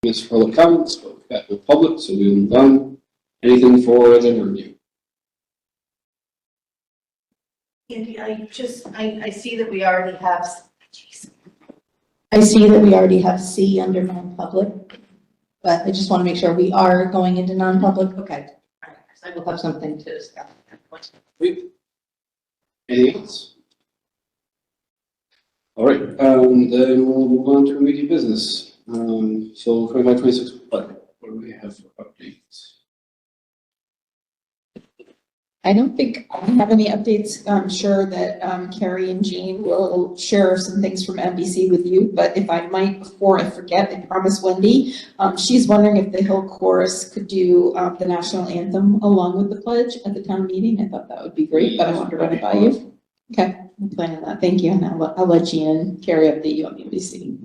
Mr. Public comments, but we've got no public, so we will move on. Anything for the review? Andy, I see that we already have, I see that we already have C under non-public, but I just want to make sure we are going into non-public. Okay. All right. So I will have something to discuss. Great. Anything else? All right, then we'll move on to immediate business. So 25-26 budget, what do we have for updates? I don't think I have any updates. I'm sure that Carrie and Jean will share some things from NBC with you, but if I might, before I forget, I promise Wendy, she's wondering if the Hill Chorus could do the national anthem along with the pledge at the town meeting. I thought that would be great, but I wanted to run it by you. Okay, I'm planning that. Thank you, and I'll let Jean and Carrie update you on the NBC.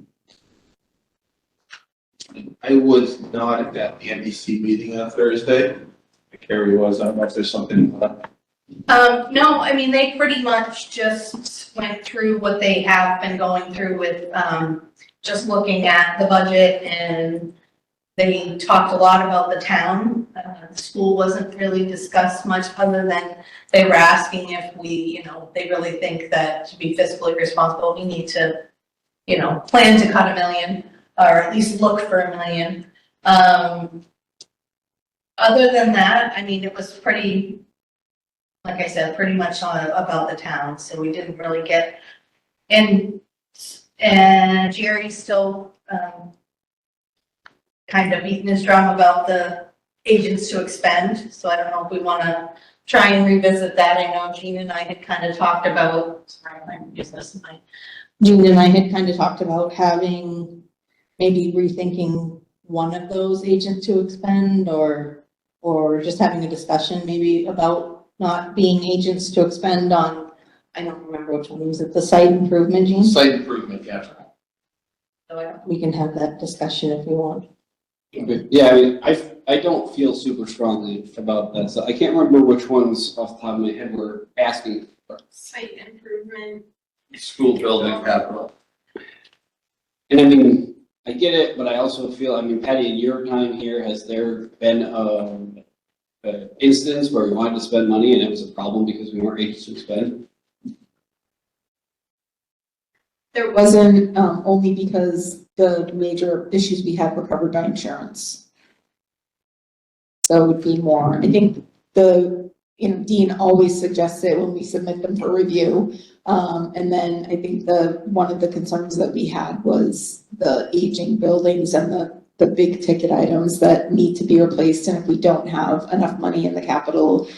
I was not at the NBC meeting on Thursday. Carrie was. I don't know if there's something. No, I mean, they pretty much just went through what they have been going through with just looking at the budget, and they talked a lot about the town. The school wasn't really discussed much, other than they were asking if we, they really think that to be fiscally responsible, we need to, plan to cut $1 million, or at least look for $1 million. Other than that, I mean, it was pretty, like I said, pretty much about the town. So we didn't really get, and Jerry's still kind of beating his drum about the agents to expend. So I don't know if we want to try and revisit that. I know Jean and I had kind of talked about, Jean and I had kind of talked about having, maybe rethinking one of those agent to expend, or just having a discussion maybe about not being agents to expend on, I don't remember which one was it, the site improvement, Jean? Site improvement, yeah. So we can have that discussion if you want. Okay. Yeah, I mean, I don't feel super strongly about that. So I can't remember which ones off the top of my head we're asking for. site improvement. School building capital. And I mean, I get it, but I also feel, I mean, Patty, in your time here, has there been an instance where we wanted to spend money and it was a problem because we weren't able to spend? There wasn't, only because the major issues we had were covered by insurance. So it would be more, I think Dean always suggests it when we submit them for review. And then I think one of the concerns that we had was the aging buildings and the big ticket items that need to be replaced. And if we don't have enough money in the capital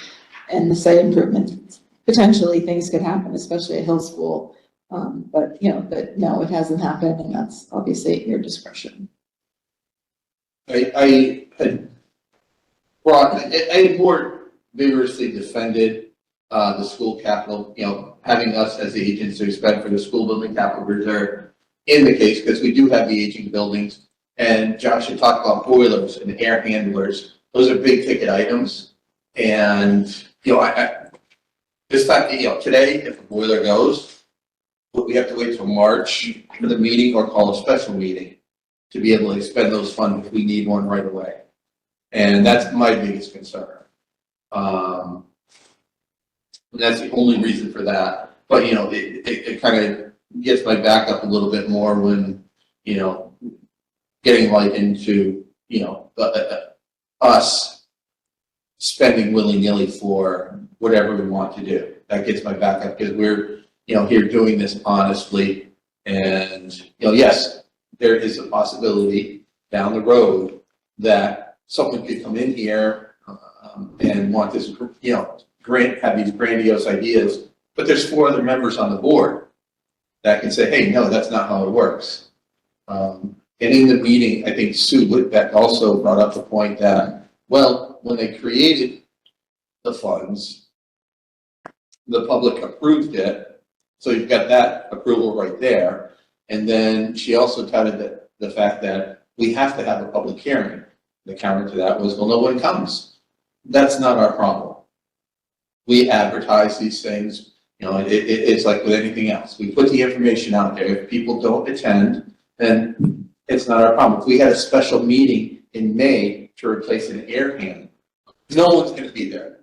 and the site improvement, potentially things could happen, especially at Hill School. But no, it hasn't happened, and that's obviously at your discretion. I had more vigorously defended the school capital, having us as the agents to expend for the school building capital reserve in the case, because we do have the aging buildings. And Josh had talked about boilers and air handlers. Those are big ticket items. And, this time, today, if a boiler goes, we have to wait till March for the meeting or call a special meeting to be able to expend those funds if we need one right away. And that's my biggest concern. And that's the only reason for that. But, it kind of gets my back up a little bit more when, getting right into, us spending willy-nilly for whatever we want to do. That gets my back up because we're, here doing this honestly. And, yes, there is a possibility down the road that someone could come in here and want this, have these grandiose ideas, but there's 4 other members on the board that can say, hey, no, that's not how it works. And in the meeting, I think Sue Whitbeck also brought up the point that, well, when they created the funds, the public approved it. So you've got that approval right there. And then she also touted the fact that we have to have a public hearing. The counter to that was, well, no one comes. That's not our problem. We advertise these things. It's like with anything else. We put the information out there. If people don't attend, then it's not our problem. If we had a special meeting in May to replace an air handler, no one's gonna be there.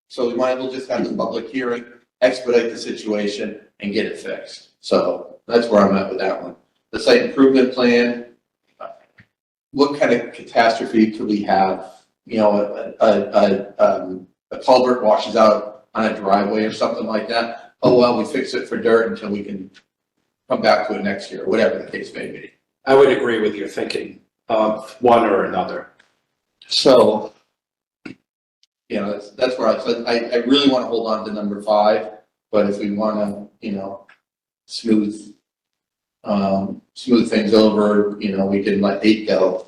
So we might as well just have the public hearing, expedite the situation, and get it fixed. So that's where I'm at with that one. The site improvement plan, what kind of catastrophe could we have? You know, a culvert washes out on a driveway or something like that. Oh, well, we fix it for dirt until we can come back to it next year, whatever the case may be. I would agree with your thinking of one or another. So, you know, that's where I really want to hold on to number 5, but if we want to, you know, smooth things over, you know, we can let 8 go.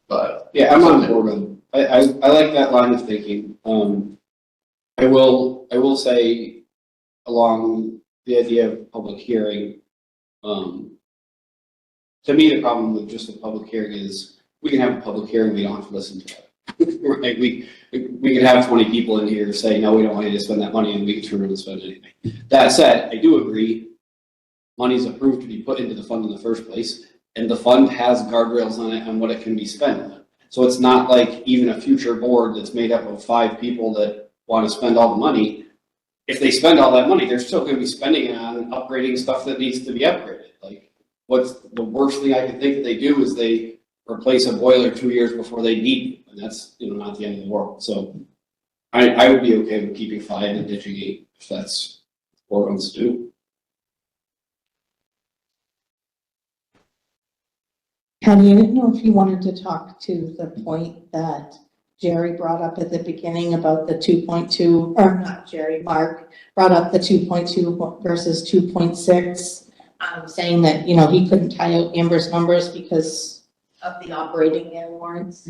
But Yeah, I'm on board with, I like that line of thinking. I will say, along the idea of public hearing, to me, the problem with just a public hearing is we can have a public hearing, we don't have to listen to it. Right? We can have 20 people in here say, no, we don't want you to spend that money, and we can turn around and spend anything. That said, I do agree, money's approved to be put into the fund in the first place, and the fund has guardrails on it on what it can be spent on. So it's not like even a future board that's made up of 5 people that want to spend all the money. If they spend all that money, they're still going to be spending it on upgrading stuff that needs to be upgraded. Like, what's the worst thing I can think that they do is they replace a boiler 2 years before they need it, and that's, you know, not the end of the world. So I would be okay with keeping 5 and ditching 8 if that's what board wants to do. Patty, I didn't know if you wanted to talk to the point that Jerry brought up at the beginning about the 2.2, or not Jerry, Mark brought up the 2.2 versus 2.6, saying that, you know, he couldn't tie out Amber's numbers because of the operating year warrants.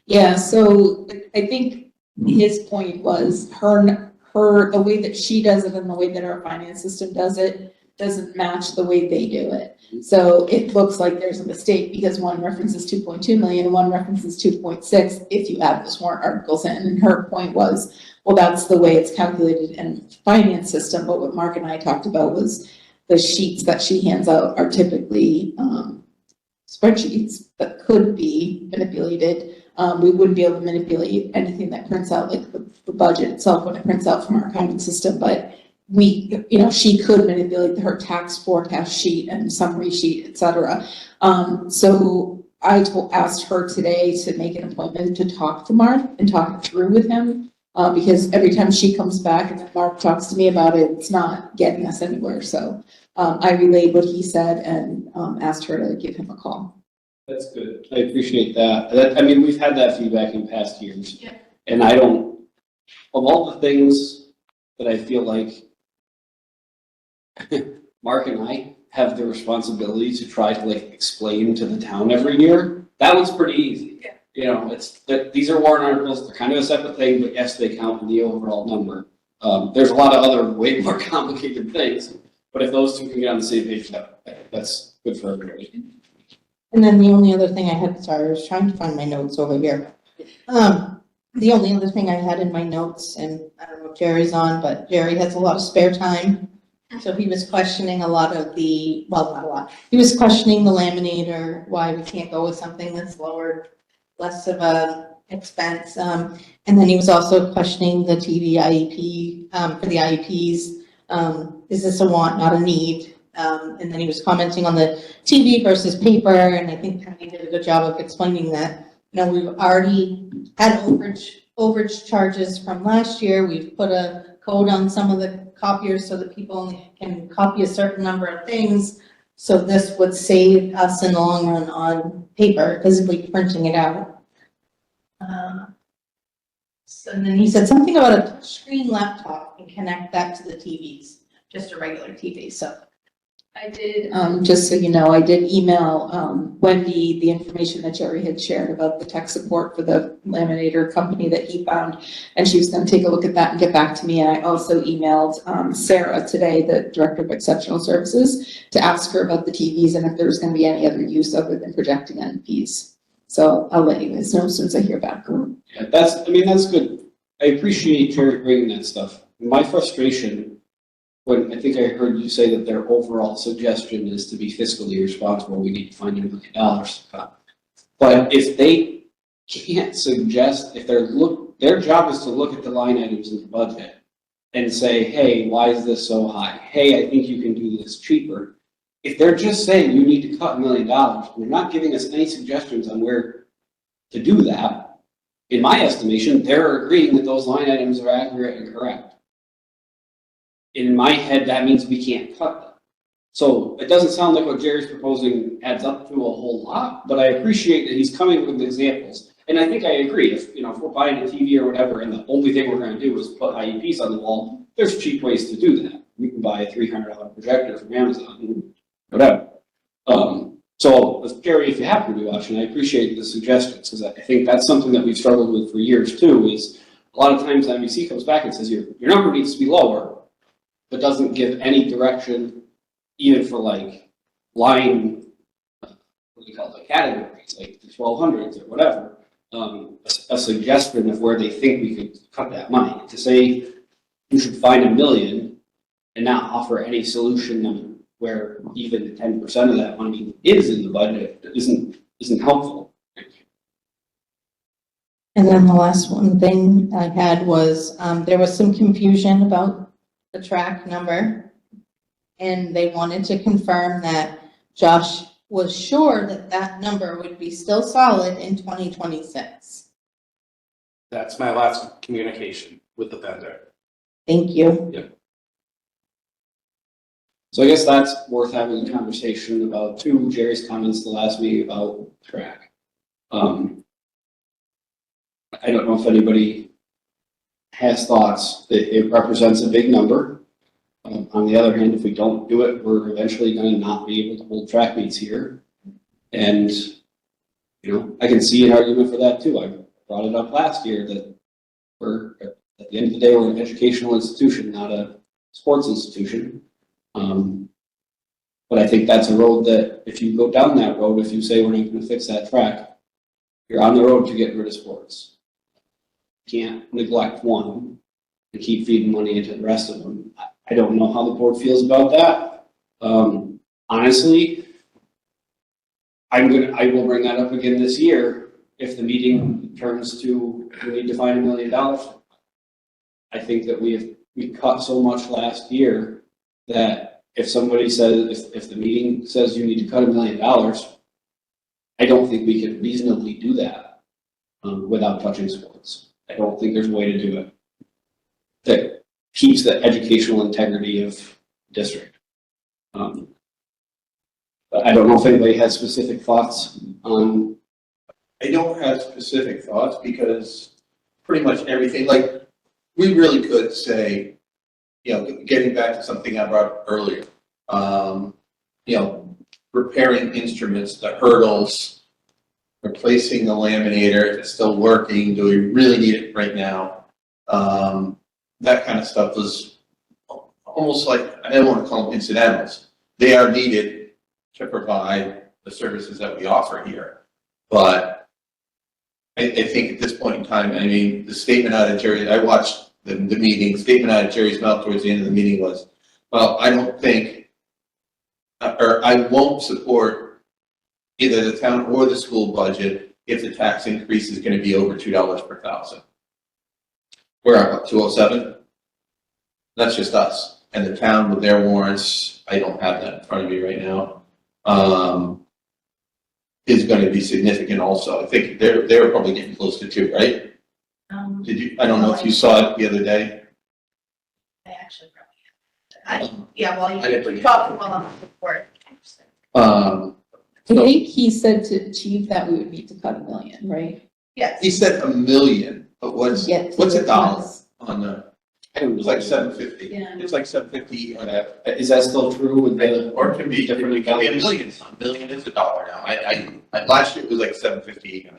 Yeah, so I think his point was her, the way that she does it and the way that our finance system does it doesn't match the way they do it. So it looks like there's a mistake because one references 2.2 million and one references 2.6 if you add those warrant articles in. And her point was, well, that's the way it's calculated in the finance system. But what Mark and I talked about was the sheets that she hands out are typically spreadsheets that could be manipulated. We wouldn't be able to manipulate anything that prints out, like the budget itself when it prints out from our accounting system, but we, you know, she could manipulate her tax forecast sheet and summary sheet, et cetera. So I asked her today to make an appointment to talk to Mark and talk it through with him, because every time she comes back and then Mark talks to me about it, it's not getting us anywhere. So I relayed what he said and asked her to give him a call. That's good. I appreciate that. I mean, we've had that feedback in past years. Yeah. And I don't, of all the things that I feel like Mark and I have the responsibility to try to like explain to the town every year, that one's pretty easy. Yeah. You know, it's that these are warrant articles, they're kind of a separate thing, but yes, they count in the overall number. There's a lot of other way more complicated things, but if those two can get on the same page, that's good for everybody. And then the only other thing I had, sorry, I was trying to find my notes over here. The only other thing I had in my notes, and I don't know if Jerry's on, but Jerry has a lot of spare time. So he was questioning a lot of the, well, not a lot, he was questioning the laminator, why we can't go with something that's lower, less of a expense. And then he was also questioning the TV IEP, for the IEPs. Is this a want, not a need? And then he was commenting on the TV versus paper, and I think Patty did a good job of explaining that. You know, we've already had overage charges from last year. We've put a code on some of the copiers so that people only can copy a certain number of things. So this would save us in the long run on paper, physically printing it out. So then he said something about a touchscreen laptop and connect that to the TVs, just a regular TV. So I did, just so you know, I did email Wendy the information that Jerry had shared about the tech support for the laminator company that he found, and she was going to take a look at that and get back to me. And I also emailed Sarah today, the Director of Exceptional Services, to ask her about the TVs and if there was going to be any other use other than projecting NPs. So I'll let you guys know as soon as I hear back. Yeah, that's good. I appreciate Jerry bringing that stuff. My frustration when I think I heard you say that their overall suggestion is to be fiscally responsible, we need to find $1 million to cut. But if they can't suggest, if their job is to look at the line items in the budget and say, hey, why is this so high? Hey, I think you can do this cheaper. If they're just saying you need to cut $1 million, they're not giving us any suggestions on where to do that. In my estimation, they're agreeing that those line items are accurate and correct. In my head, that means we can't cut them. So it doesn't sound like what Jerry's proposing adds up to a whole lot, but I appreciate that he's coming with examples. And I think I agree, if we're buying a TV or whatever, and the only thing we're gonna do is put IEPs on the wall, there's cheap ways to do that. We can buy a $300 projector from Amazon, whatever. So Jerry, if you happen to be watching, I appreciate the suggestions, because I think that's something that we've struggled with for years too, is a lot of times the NBC comes back and says your number needs to be lower, but doesn't give any direction, even for like line, what do you call it, categories, like the 1200s or whatever, a suggestion of where they think we could cut that money. To say you should find $1 million and not offer any solution where even 10% of that money is in the budget isn't helpful. And then the last one thing I had was, there was some confusion about the track number. And they wanted to confirm that Josh was sure that that number would be still solid in 2026. That's my last communication with the vendor. Thank you. So I guess that's worth having a conversation about too. Jerry's comments the last meeting about track. I don't know if anybody has thoughts. It represents a big number. On the other hand, if we don't do it, we're eventually going to not be able to hold track meets here. And, I can see an argument for that too. I brought it up last year that we're, at the end of the day, we're an educational institution, not a sports institution. But I think that's a road that if you go down that road, if you say we're not going to fix that track, you're on the road to get rid of sports. You can't neglect one and keep feeding money into the rest of them. I don't know how the board feels about that. Honestly, I will bring that up again this year if the meeting turns to we need to find $1 million. I think that we cut so much last year that if somebody says, if the meeting says you need to cut $1 million, I don't think we can reasonably do that without touching sports. I don't think there's a way to do it that keeps the educational integrity of the district. But I don't know if anybody has specific thoughts on. I don't have specific thoughts because pretty much everything, like, we really could say, getting back to something I brought up earlier, repairing instruments, the hurdles, replacing the laminator, if it's still working, do we really need it right now? That kind of stuff was almost like, I don't want to call them incidentals. They are needed to provide the services that we offer here. But I think at this point in time, the statement out of Jerry, I watched the meeting, statement out of Jerry's mouth towards the end of the meeting was, well, I don't think, or I won't support either the town or the school budget if the tax increase is going to be over $2 per thousand. We're at 207. That's just us. And the town with their warrants, I don't have that in front of me right now, is going to be significant also. I think they were probably getting close to 2, right? Did you? I don't know if you saw it the other day. I actually probably have. I didn't bring You it. talked while I'm on the board. I think he said to achieve that we would need to cut $1 million, right? Yes. He said $1 million, but what's Get to a the dollar plus. on the? I don't know. It's like $750. Yeah. It's like $750 on that. Is that still true with the? Or it can be different $1 million. accounts? $1 million is a dollar now. I last year it was like $750.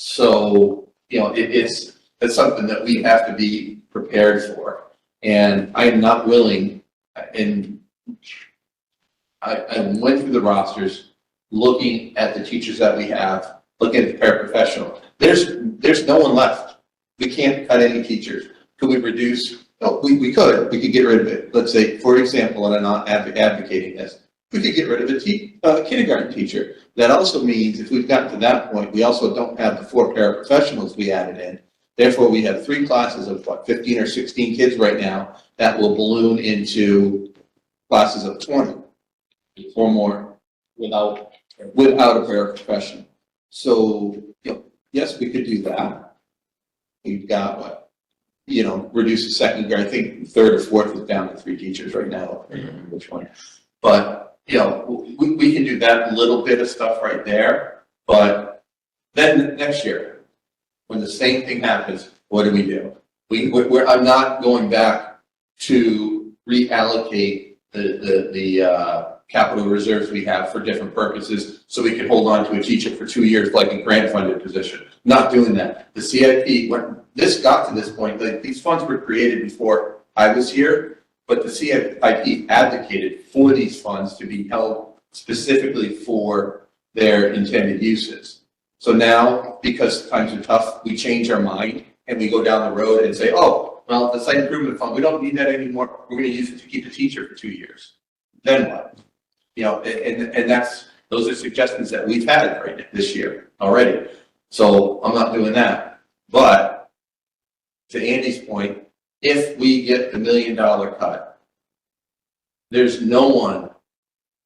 So, it's something that we have to be prepared for. And I'm not willing, and I went through the rosters, looking at the teachers that we have, looking at the paraprofessional. There's no one left. We can't cut any teachers. Could we reduce? No, we could get rid of it. Let's say, for example, and I'm not advocating this, we could get rid of a kindergarten teacher. That also means if we've gotten to that point, we also don't have the 4 paraprofessionals we added in. Therefore, we have 3 classes of 15 or 16 kids right now that will balloon into classes of 20 or more Without, a paraprofessional. So, yes, we could do that. We've got what? Reduce the second grade. I think 3rd or 4th is down to 3 teachers right now. I don't remember which one. But, we can do that little bit of stuff right there. But then next year, when the same thing happens, what do? I'm not going back to reallocate the capital reserves we have for different purposes so we can hold on to a teacher for 2 years like a grant funded position. Not doing that. The CIP, when this got to this point, these funds were created before I was here, but the CIP advocated for these funds to be held specifically for their intended uses. So now, because times are tough, we change our mind and we go down the road and say, oh, well, the site improvement fund, we don't need that anymore. We're going to use it to keep the teacher for 2 years. Then what? And those are suggestions that we've had right this year already. So I'm not doing that. But to Andy's point, if we get the $1 million cut, there's no one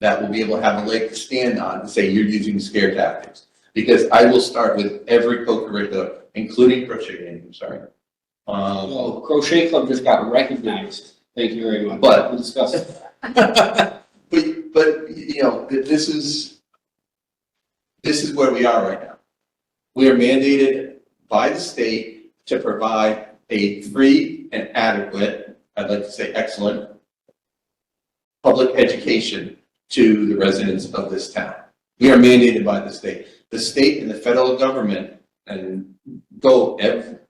that will be able to have a leg to stand on and say you're using scare tactics. Because I will start with every co-curricular, including crochet. I'm sorry. well, Crochet Club just got recognized. Thank you very much. But- We'll discuss it. But this is where we are right now. We are mandated by the state to provide a free and adequate, I'd like to say excellent, public education to the residents of this town. We are mandated by the state. The state and the federal government and go hand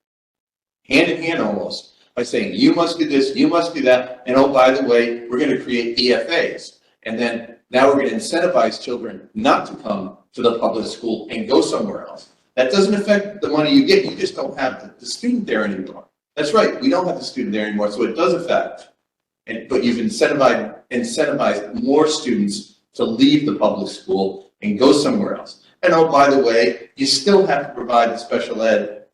in hand almost by saying, you must do this, you must do that, and oh, by the way, we're going to create EFAs. And then now we're going to incentivize children not to come to the public school and go somewhere else. That doesn't affect the money you get, you just don't have the student there anymore. That's right, we don't have the student there anymore, so it does affect. But you've incentivized more students to leave the public school and go somewhere else. And oh, by the way, you still have to provide the special ed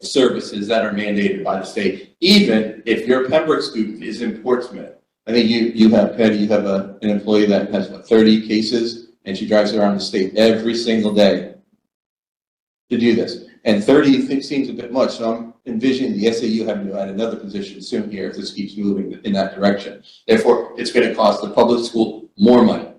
services that are mandated by the state, even if your Pembroke student is in Portsmouth. I think you have, Patty, you have an employee that has 30 cases, and she drives around the state every single day to do this. And 30 seems a bit much, so I'm envisioning the SAU having to add another position soon here if this keeps moving in that direction. Therefore, it's going to cost the public school more money,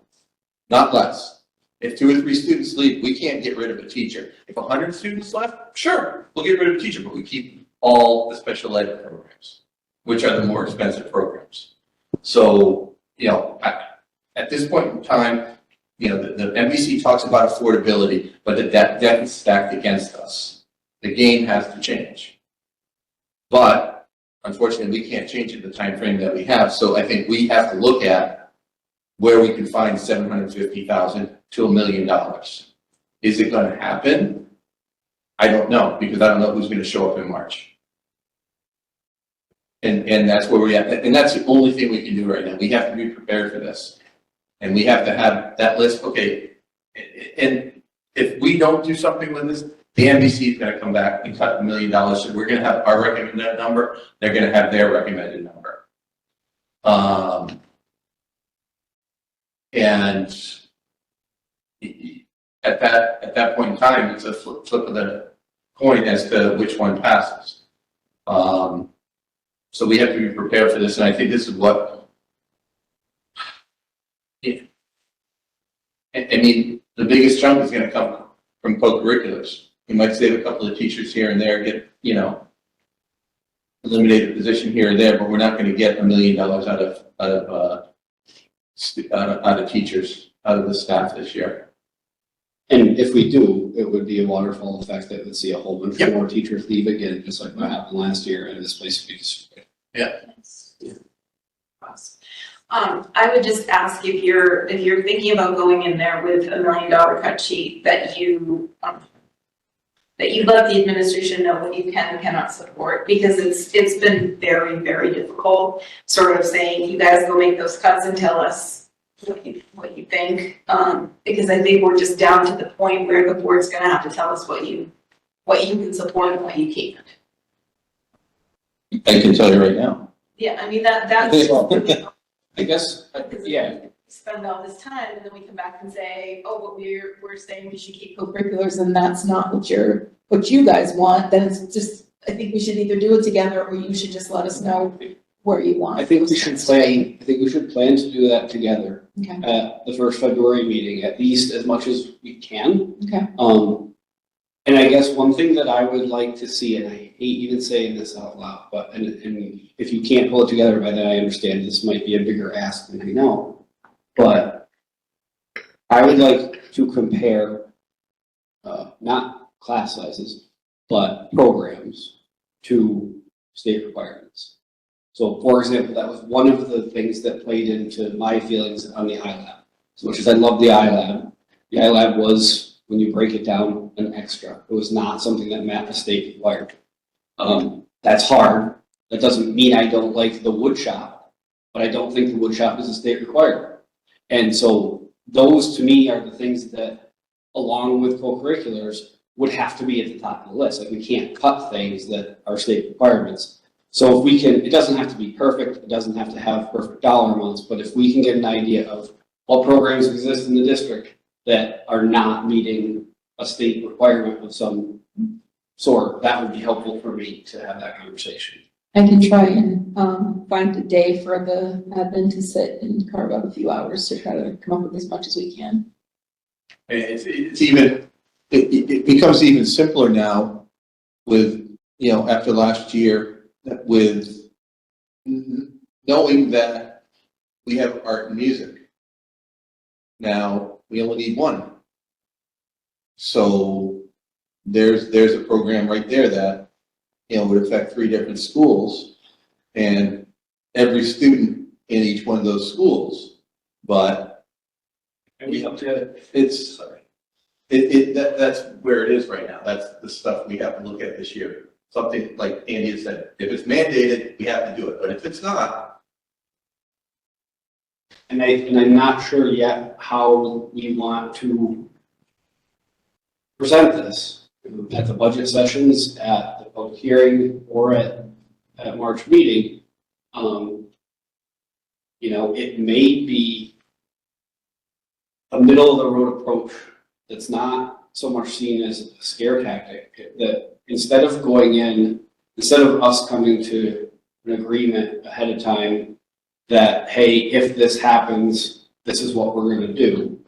not less. If 2 or 3 students leave, we can't get rid of a teacher. If 100 students left, sure, we'll get rid of a teacher, but we keep all the special ed programs, which are the more expensive programs. So, at this point in time, the MVC talks about affordability, but the debt is stacked against us. The game has to change. But unfortunately, we can't change it in the time frame that we have. So I think we have to look at where we can find $750,000 to $1 million. Is it going to happen? I don't know, because I don't know who's going to show up in March. And that's where we're at. And that's the only thing we can do right now. We have to be prepared for this. And we have to have that list. Okay. And if we don't do something with this, the NBC is going to come back and cut $1 million. So we're going to have our recommended number. They're going to have their recommended number. And at that point in time, it's a flip of the coin as to which one passes. So we have to be prepared for this, and I think this is what, I mean, the biggest chunk is going to come from co-curriculars. We might save a couple of teachers here and there, get, eliminate a position here and there, but we're not going to get $1 million out of teachers, out of the staff this year. And if we do, it would be a waterfall effect that would see a whole bunch more teachers leave again, just like what happened last year, and this place would be destroyed. Yeah. I would just ask if you're thinking about going in there with $1 million cut sheet, that you that you let the administration know what you can and cannot support, because it's been very, very difficult, sort of saying, you guys go make those cuts and tell us what you think. Because I think we're just down to the point where the board's gonna have to tell us what you can support and what you can't. I can tell you right now. Yeah, I mean, that's. I guess, yeah, Spend all this time and then we come back and say, oh, but we're saying we should keep. Co-curriculars and that's not what you guys want, then it's just, I think we should either do it together or you should just let us know where you want. I think we should plan to do that together Okay, at the first February meeting, at least as much as we can. okay. And I guess one thing that I would like to see, and I hate even saying this out loud, but, and if you can't pull it together by then, I understand this might be a bigger ask than I know. But I would like to compare, not class sizes, but programs to state requirements. So for example, that was one of the things that played into my feelings on the iLab. As much as I love the iLab was, when you break it down, an extra. It was not something that met the state required. That's hard. That doesn't mean I don't like the wood shop, but I don't think the wood shop is a state requirement. And so those to me are the things that, along with co-curriculars, would have to be at the top of the list. Like we can't cut things that are state requirements. So if we can, it doesn't have to be perfect, it doesn't have to have perfect dollar amounts, but if we can get an idea of what programs exist in the district that are not meeting a state requirement of some sort, that would be helpful for me to have that conversation. I can try and find a day for the admin to sit and carve out a few hours to try to come up with as much as we can. It's even, it becomes even simpler now with, after last year, with knowing that we have art and music. Now, we only need one. So there's a program right there that, would affect 3 different schools and every student in each one of those schools. But that's where it is right now. That's the stuff we have to look at this year. Something like Andy has said, if it's mandated, we have to do it. But if it's not. And I'm not sure yet how we want to present this at the budget sessions, at the public hearing, or at March meeting. It may be a middle of the road approach that's not so much seen as a scare tactic, that instead of us coming to an agreement ahead of time that, hey, if this happens, this is what we're gonna do,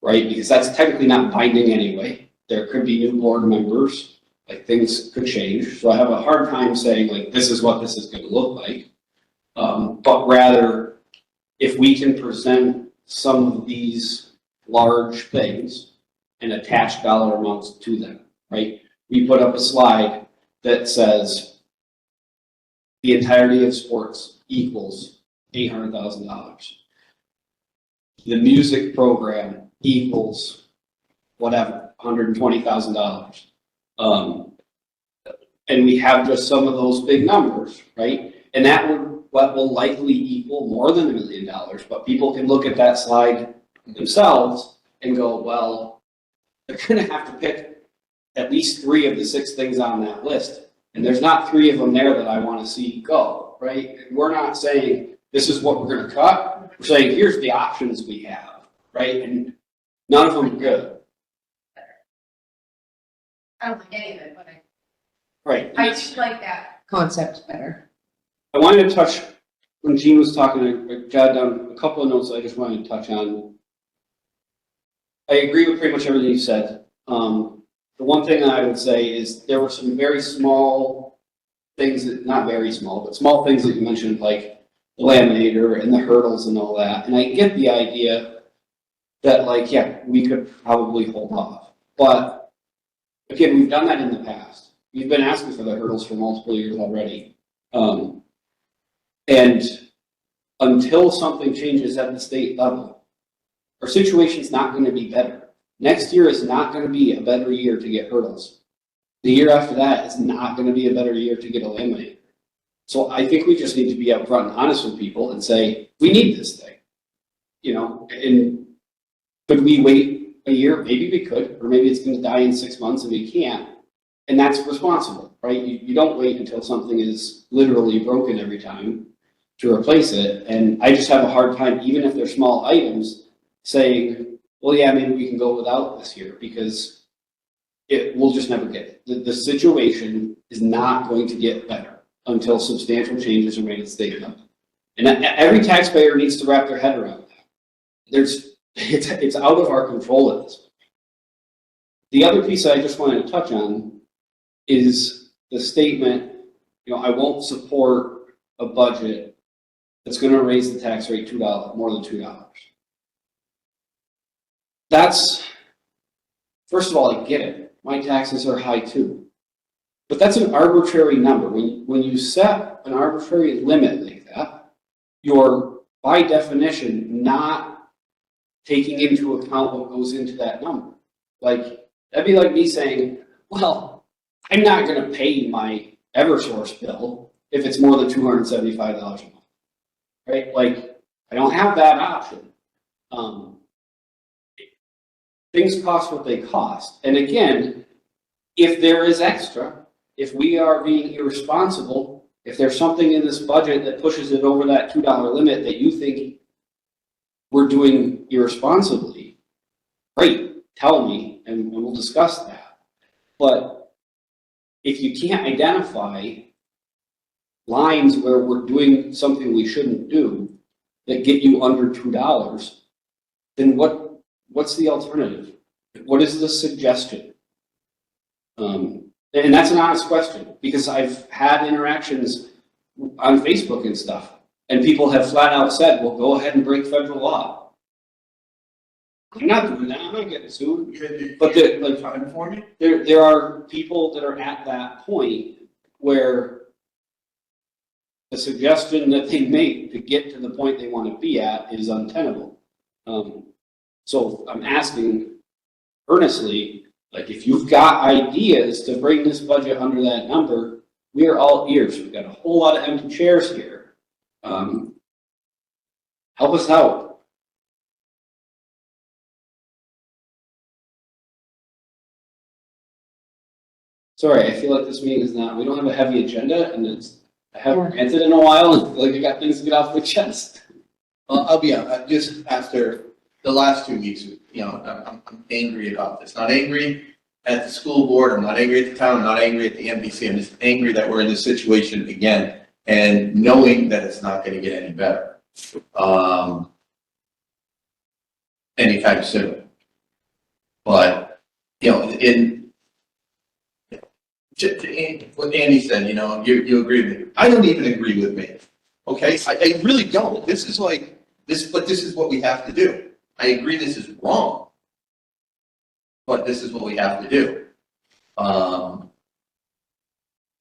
right? Because that's technically not binding anyway. There could be new board members, like things could change. So I have a hard time saying like, this is what this is gonna look like. But rather, if we can present some of these large things and attach dollar amounts to them, right? We put up a slide that says the entirety of sports equals $800,000. The music program equals whatever, $120,000. And we have just some of those big numbers, right? And that will likely equal more than $1 million, but people can look at that slide themselves and go, well, they're gonna have to pick at least 3 of the 6 things on that list. And there's not 3 of them there that I wanna see go, right? We're not saying, this is what we're gonna cut. We're saying, here's the options we have, right? And none of them are good. I don't like any of it, but Right. I just like that concept better. I wanted to touch, when Jean was talking, I jotted down a couple of notes I just wanted to touch on. I agree with pretty much everything you said. The one thing I would say is there were some very small things that, not very small, but small things that you mentioned, like the laminator and the hurdles and all that. And I get the idea that, like, yeah, we could probably hold off. But again, we've done that in the past. We've been asking for the hurdles for multiple years already. And until something changes at the state level, our situation's not going to be better. Next year is not going to be a better year to get hurdles. The year after that is not gonna be a better year to get a laminator. So I think we just need to be upfront and honest with people and say, we need this thing. You know, and could we wait a year? Maybe we could, or maybe it's gonna die in 6 months and we can't. And that's responsible, right? You don't wait until something is literally broken every time to replace it. And I just have a hard time, even if they're small items, saying, well, yeah, maybe we can go without this year because we'll just never get it. The situation is not going to get better until substantial changes are made at state level. And every taxpayer needs to wrap their head around that. It's out of our control at this point. The other piece I just wanted to touch on is the statement, you know, I won't support a budget that's going to raise the tax rate more than $2. That's, first of all, I get it. My taxes are high too. But that's an arbitrary number. When you set an arbitrary limit like that, you're by definition not taking into account what goes into that number. Like, that'd be like me saying, well, I'm not going to pay my Eversource bill if it's more than $275 a month, right? Like, I don't have that option. Things cost what they cost. And again, if there is extra, if we are being irresponsible, if there's something in this budget that pushes it over that $2 limit that you think we're doing irresponsibly, great, tell me and we'll discuss that. But if you can't identify lines where we're doing something we shouldn't do that get you under $2, then what's the alternative? What is the suggestion? And that's an honest question because I've had interactions on Facebook and stuff, and people have flat out said, well, go ahead and break federal law. I'm not doing that, I'm not getting sued. But there are people that are at that point where the suggestion that they make to get to the point they want to be at is untenable. So I'm asking earnestly, like, if you've got ideas to bring this budget under that number, we are all ears. We've got a whole lot of empty chairs here. Help us out. Sorry, I feel like this meeting is not, we don't have a heavy agenda and I haven't ranted in a while and I feel like I got things to get off my chest. Well, I'll be honest, just after the last 2 weeks, you know, I'm angry about this. Not angry at the school board, I'm not angry at the town, I'm not angry at the NBC, I'm just angry that we're in this situation again and knowing that it's not gonna get any better. Anytime soon. But, you know, what Andy said, you know, you agree with me. I don't even agree with me. Okay, I really don't. This is like, but this is what we have to do. I agree this is wrong, but this is what we have to do.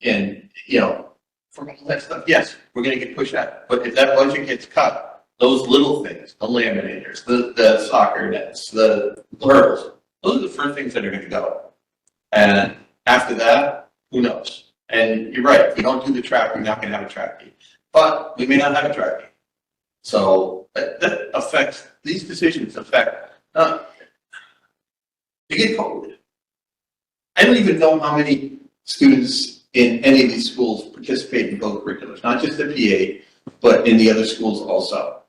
And, you know, for all that stuff, yes, we're gonna get pushed out. But if that budget gets cut, those little things, the laminators, the soccer nets, the hurdles, those are the first things that are gonna go. And after that, who knows? And you're right, if we don't do the track, we're not gonna have a track meet. But we may not have a track meet. So that affects, these decisions affect, you get COVID. I don't even know how many students in any of these schools participate in co-curriculars, not just the PA, but in the other schools also.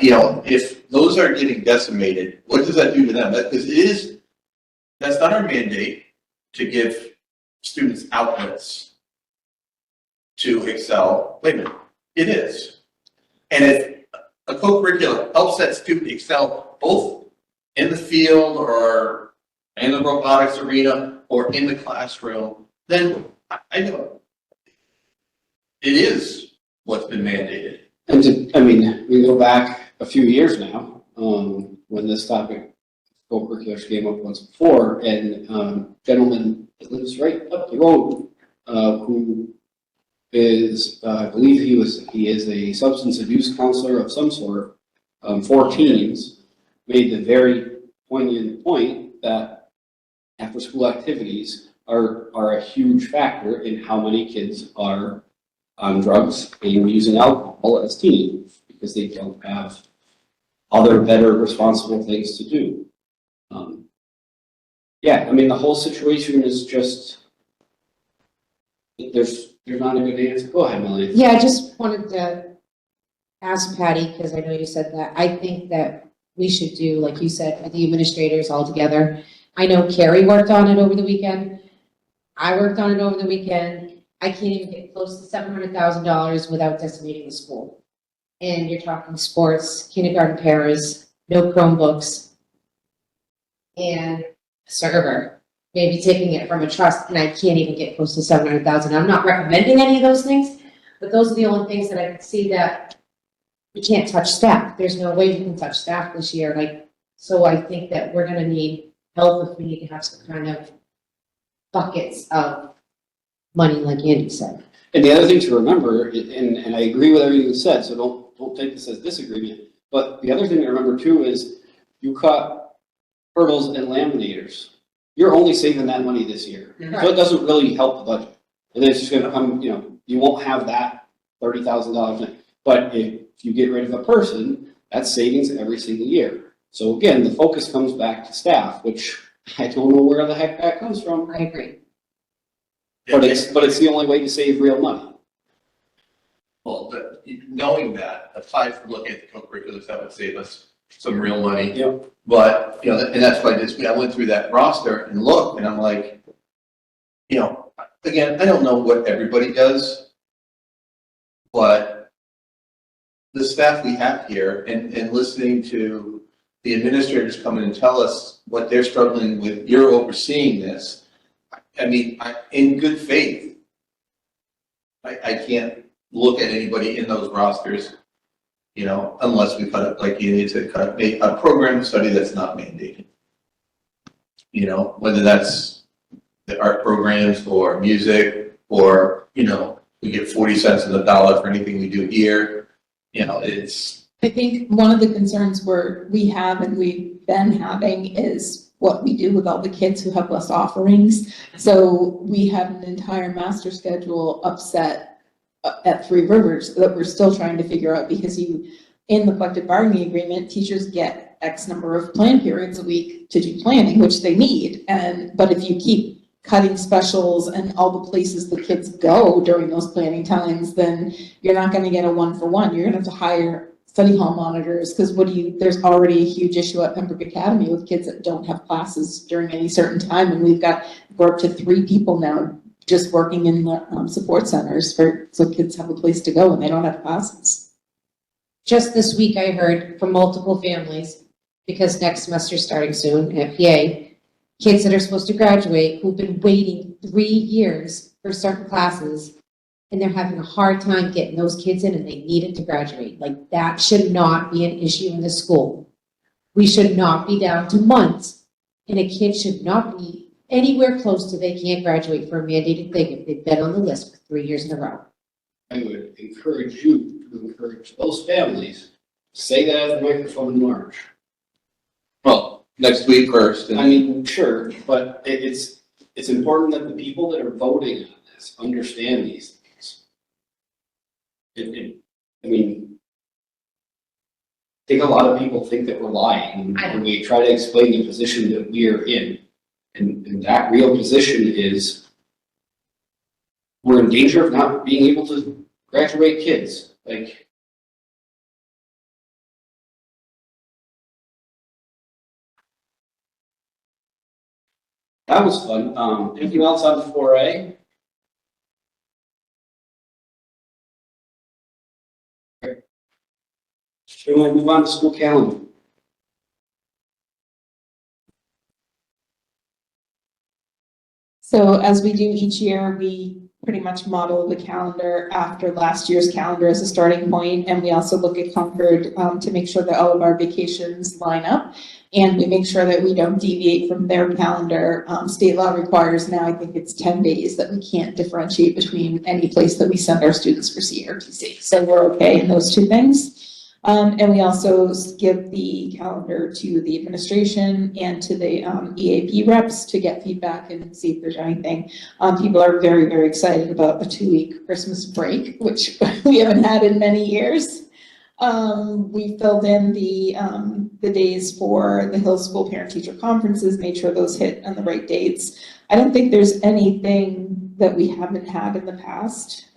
You know, if those are getting decimated, what does that do to them? Because that's not our mandate to give students outlets to excel. Wait a minute, it is. And if a co-curricular helps that student excel both in the field or in the robotics arena or in the classroom, then I know it is what's been mandated. And I mean, we go back a few years now, when this topic, co-curriculars, came up once before, and gentleman that lives right up the road, who is, I believe he is a substance abuse counselor of some sort, for teens, made the very poignant point that after school activities are a huge factor in how many kids are on drugs and using alcohol as teenagers, because they don't have other better responsible things to do. Yeah, I mean, the whole situation is just, there's not a good answer. Go ahead, Melanie. Yeah, I just wanted to ask Patty, because I know you said that, I think that we should do, like you said, with the administrators all together. I know Carrie worked on it over the weekend. I worked on it over the weekend. I can't even get close to $700,000 without decimating the school. And you're talking sports, kindergarten paras, no Chromebooks, and a server, maybe taking it from a trust, and I can't even get close to 700,000. I'm not recommending any of those things, but those are the only things that I can see that we can't touch staff. There's no way we can touch staff this year. Like, so I think that we're gonna need help if we need to have some kind of buckets of money, like Andy said. And the other thing to remember, and I agree with everything you said, so don't take this as disagreement, but the other thing to remember too is you cut hurdles and laminators. You're only saving that money this year. So it doesn't really help the budget. And it's just gonna come, you won't have that $30,000. But if you get rid of a person, that's savings every single year. So again, the focus comes back to staff, which I don't know where the heck that comes from, I agree. but it's the only way to save real money. Well, knowing that, aside from looking at the co-curriculars, that would save us some real money. Yep. But, and that's why I went through that roster and looked, and I'm like, again, I don't know what everybody does, but the staff we have here, and listening to the administrators come in and tell us what they're struggling with, you're overseeing this. I mean, in good faith, I can't look at anybody in those rosters, unless we cut it, like you need to cut a program study that's not mandated. Whether that's the art programs or music, or, we get 40 cents on the dollar for anything we do here, it's. I think one of the concerns we have and we've been having is what we do with all the kids who have less offerings. So we have an entire master schedule upset at Three Rivers that we're still trying to figure out, because in the collective bargaining agreement, teachers get X number of plan periods a week to do planning, which they need. But if you keep cutting specials and all the places the kids go during those planning times, then you're not gonna get a 1-for-1. You're gonna have to hire study hall monitors, because there's already a huge issue at Pembroke Academy with kids that don't have classes during any certain time, and we're up to 3 people now just working in the support centers so kids have a place to go when they don't have classes. Just this week, I heard from multiple families, because next semester's starting soon at PA, kids that are supposed to graduate who've been waiting 3 years for certain classes, and they're having a hard time getting those kids in, and they needed to graduate. Like, that should not be an issue in the school. We should not be down to months, and a kid should not be anywhere close to they can't graduate for a mandated thing if they've been on the list for 3 years in a row. I would encourage you to encourage those families, say that at the microphone in March. Well, next week first. I mean, sure, but it's important that the people that are voting on this understand these things. I mean, I think a lot of people think that we're lying when we try to explain the position that we are in. And that real position is we're in danger of not being able to graduate kids. Like, that was fun. Anything else on 4A? We want to move on to school calendar. So as we do each year, we pretty much model the calendar after last year's calendar as a starting point, and we also look at Concord to make sure that all of our vacations line up, and we make sure that we don't deviate from their calendar. State law requires now, I think it's 10 days, that we can't differentiate between any place that we send our students for CRTC. So we're okay in those 2 things. And we also give the calendar to the administration and to the EAP reps to get feedback and see if there's anything. People are very, very excited about a 2-week Christmas break, which we haven't had in many years. We filled in the days for the Hill School Parent-Teacher Conferences, made sure those hit on the right dates. I don't think there's anything that we haven't had in the past.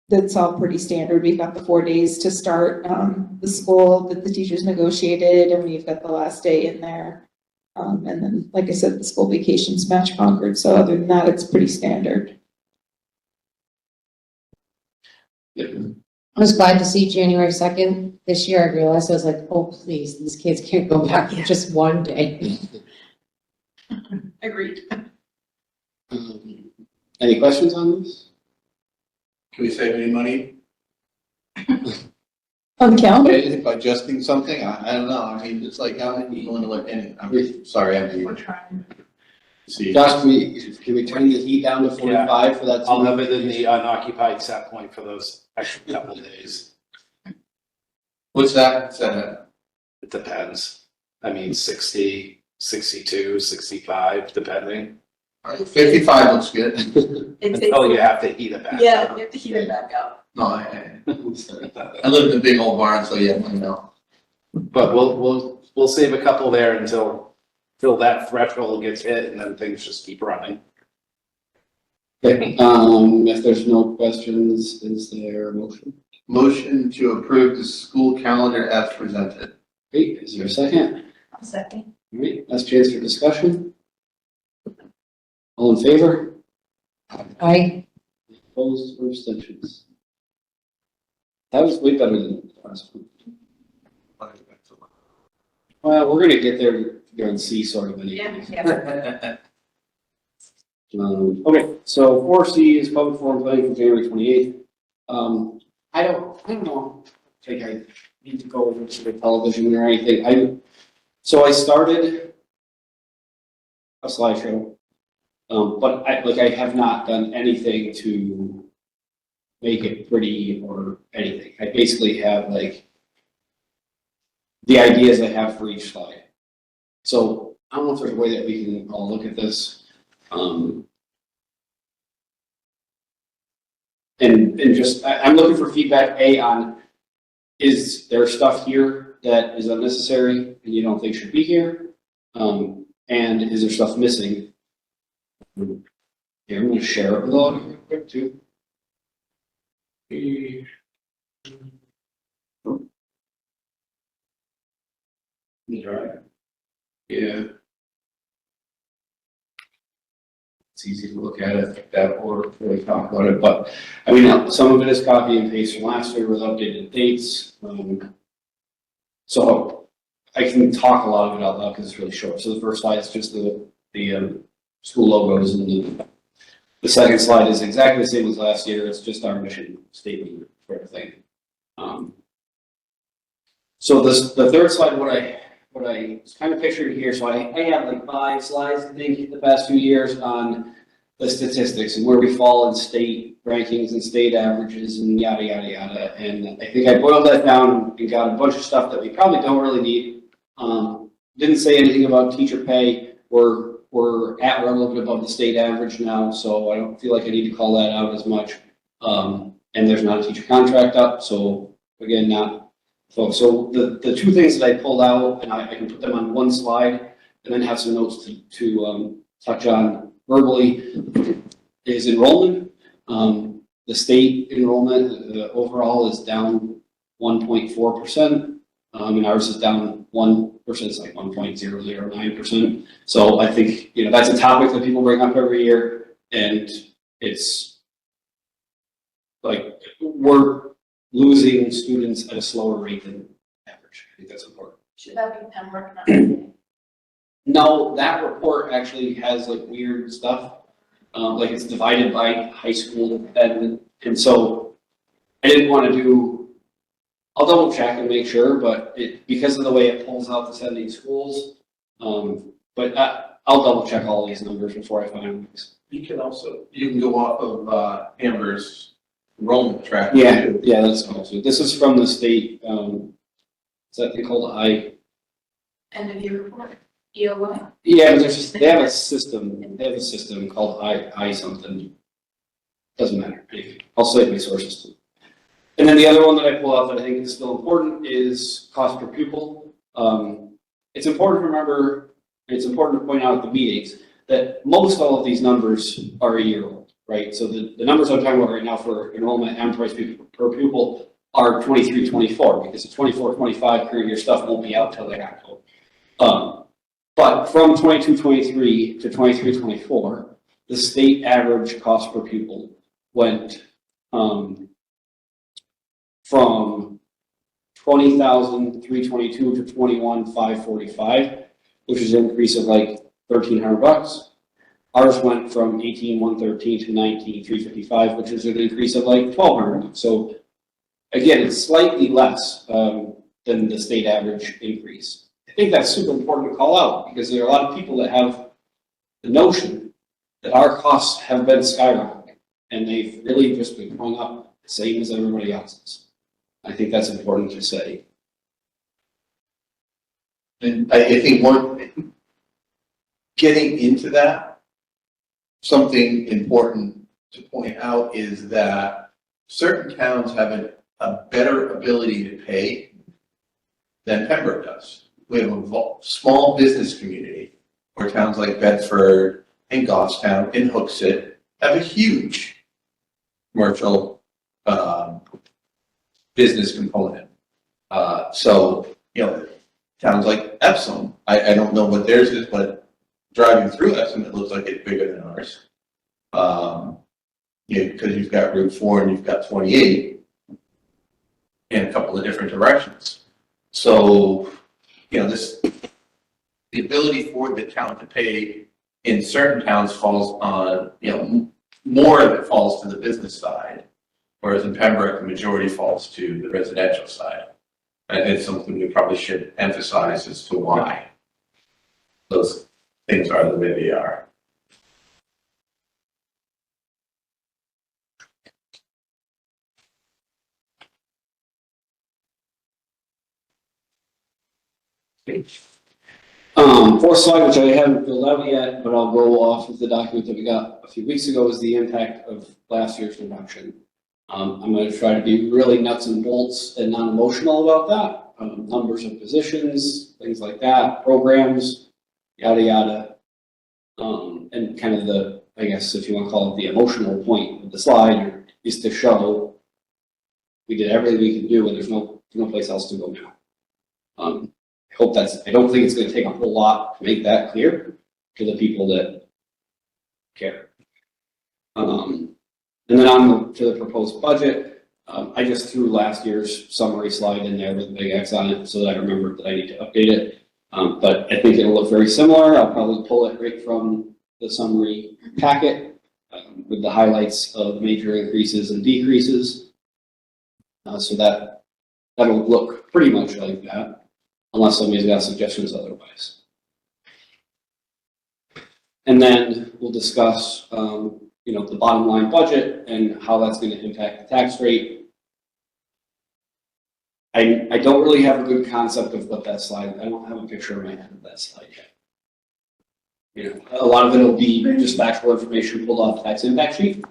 That's all pretty standard. We've got the 4 days to start the school that the teachers negotiated, and we've got the last day in there. And then, like I said, the school vacations match Concord. So other than that, it's pretty standard. I was glad to see January 2nd. This year, I realized, I was like, oh, please, these kids can't go back for just one day. Agreed. Any questions on this? Can we save any money On the calendar? by adjusting something? I don't know. I mean, it's like, how many people want to look in? I'm sorry, I'm being. Trying. See. Josh, can we turn the heat down to 45 for that? I'll have it in the unoccupied set point for those extra couple of days. What's that? It depends. I mean, 60, 62, 65, depending. 55 looks good. Until you have to heat it back. Yeah, you have to heat it back up. No, I live in a big old barn, so yeah, I know. But we'll save a couple there until that threshold gets hit, and then things just keep running. Okay, if there's no questions, is there a motion? Motion to approve the school calendar as presented. Great, is there a second? I'll second. All right, last chance for discussion. All in favor? Opposed or abstentions? That was way better than the last one. Well, we're gonna get there during C sort of anyway. Yeah. Okay, so 4C is public forum planning for January 28th. I don't know, I think I need to go over to the television or anything. So I started a slideshow, but I have not done anything to make it pretty or anything. I basically have like the ideas I have for each slide. So I don't know if there's a way that we can all look at this. And just, I'm looking for feedback, on, is there stuff here that is unnecessary and you don't think should be here? And is there stuff missing? Here, I'm gonna share it with all of you real quick too. Right. Yeah. It's easy to look at it like that or really talk about it, but I mean, some of it is copy and paste from last year with updated dates. So I can talk a lot of it out loud because it's really short. So the first slide is just the school logos, and the second slide is exactly the same as last year. It's just our mission statement sort of thing. So the third slide, what I kind of pictured here, so I have like 5 slides, I think, the past few years on the statistics and where we fall in state rankings and state averages and yada, yada, yada. And I think I boiled that down and got a bunch of stuff that we probably don't really need. Didn't say anything about teacher pay. We're at or a little bit above the state average now, so I don't feel like I need to call that out as much. And there's not a teacher contract up, so again, not folks. So the 2 things that I pulled out, and I can put them on one slide and then have some notes to touch on verbally, is enrollment. The state enrollment overall is down 1.4%, and ours is down 1%. It's like 1.009%. So I think that's a topic that people bring up every year, and it's like we're losing students at a slower rate than average. I think that's important. Should that be Pembroke? Not No, that report actually has like weird stuff. Like it's divided by high school and so I didn't want to do, I'll double check and make sure, but because of the way it pulls out the 70 schools, but I'll double check all these numbers before I finalize. You can go off of Amber's enrollment track. Yeah, too. yeah, that's also, this is from the state, is that thing called End of year report, EOY. yeah, but there's just, they have a system called I something. Doesn't matter, anyway, I'll cite my sources too. And then the other one that I pull out that I think is still important is cost per pupil. It's important to remember, it's important to point out at the meetings that most all of these numbers are a year old, right? So the numbers I'm talking about right now for enrollment and price per pupil are 23, 24, because the 24, 25 current year stuff won't be out till like October. But from 22, 23 to 23, 24, the state average cost per pupil went from 20,322 to 21,545, which is an increase of like $1,300. Ours went from 18,113 to 19,355, which is an increase of like $1,200. So again, it's slightly less than the state average increase. I think that's super important to call out because there are a lot of people that have the notion that our costs have been skyrocketing and they've really just been going up the same as everybody else's. I think that's important to say. And I think getting into that, something important to point out is that certain towns have a better ability to pay than Pembroke does. We have a small business community where towns like Bedford and Goffstown and Hooksett have a huge commercial business component. So, towns like Epsom, I don't know what theirs is, but driving through Epsom, it looks like it's bigger than ours. Because you've got Route 4 and you've got 28 in a couple of different directions. So, the ability for the town to pay in certain towns falls on, more of it falls to the business side, whereas in Pembroke, the majority falls to the residential side. And it's something we probably should emphasize as to why those things are the way they are. Fourth slide, which I haven't filled out yet, but I'll go off of the document that we got a few weeks ago, is the impact of last year's reduction. I'm going to try to be really nuts and bolts and non-emotional about that. Numbers of positions, things like that, programs, yada, yada. And kind of the, I guess, if you want to call it the emotional point of the slide, is to show we did everything we could do and there's no place else to go now. I don't think it's going to take a whole lot to make that clear to the people that care. And then on to the proposed budget, I just threw last year's summary slide in there with a big X on it so that I remember that I need to update it. But I think it'll look very similar. I'll probably pull it right from the summary packet with the highlights of major increases and decreases. So that'll look pretty much like that, unless somebody's got suggestions otherwise. And then we'll discuss, the bottom line budget and how that's going to impact the tax rate. I don't really have a good concept of what that slide, I don't have a picture in my head of that slide yet. A lot of it will be just factual information pulled off the tax impact sheet.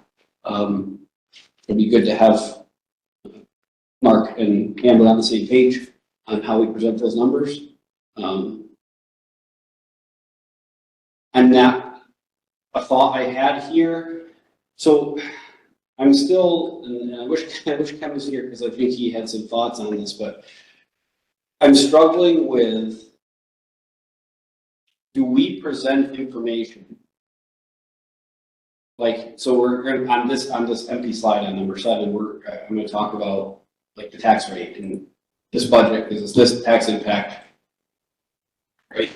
It'd be good to have Mark and Amber on the same page on how we present those numbers. And that, a thought I had here, so I'm still, and I wish Ken was here because I think he had some thoughts on this, but I'm struggling with, do we present information? Like, so we're going on this empty slide on number 7, I'm going to talk about like the tax rate and this budget because it's this tax impact, right?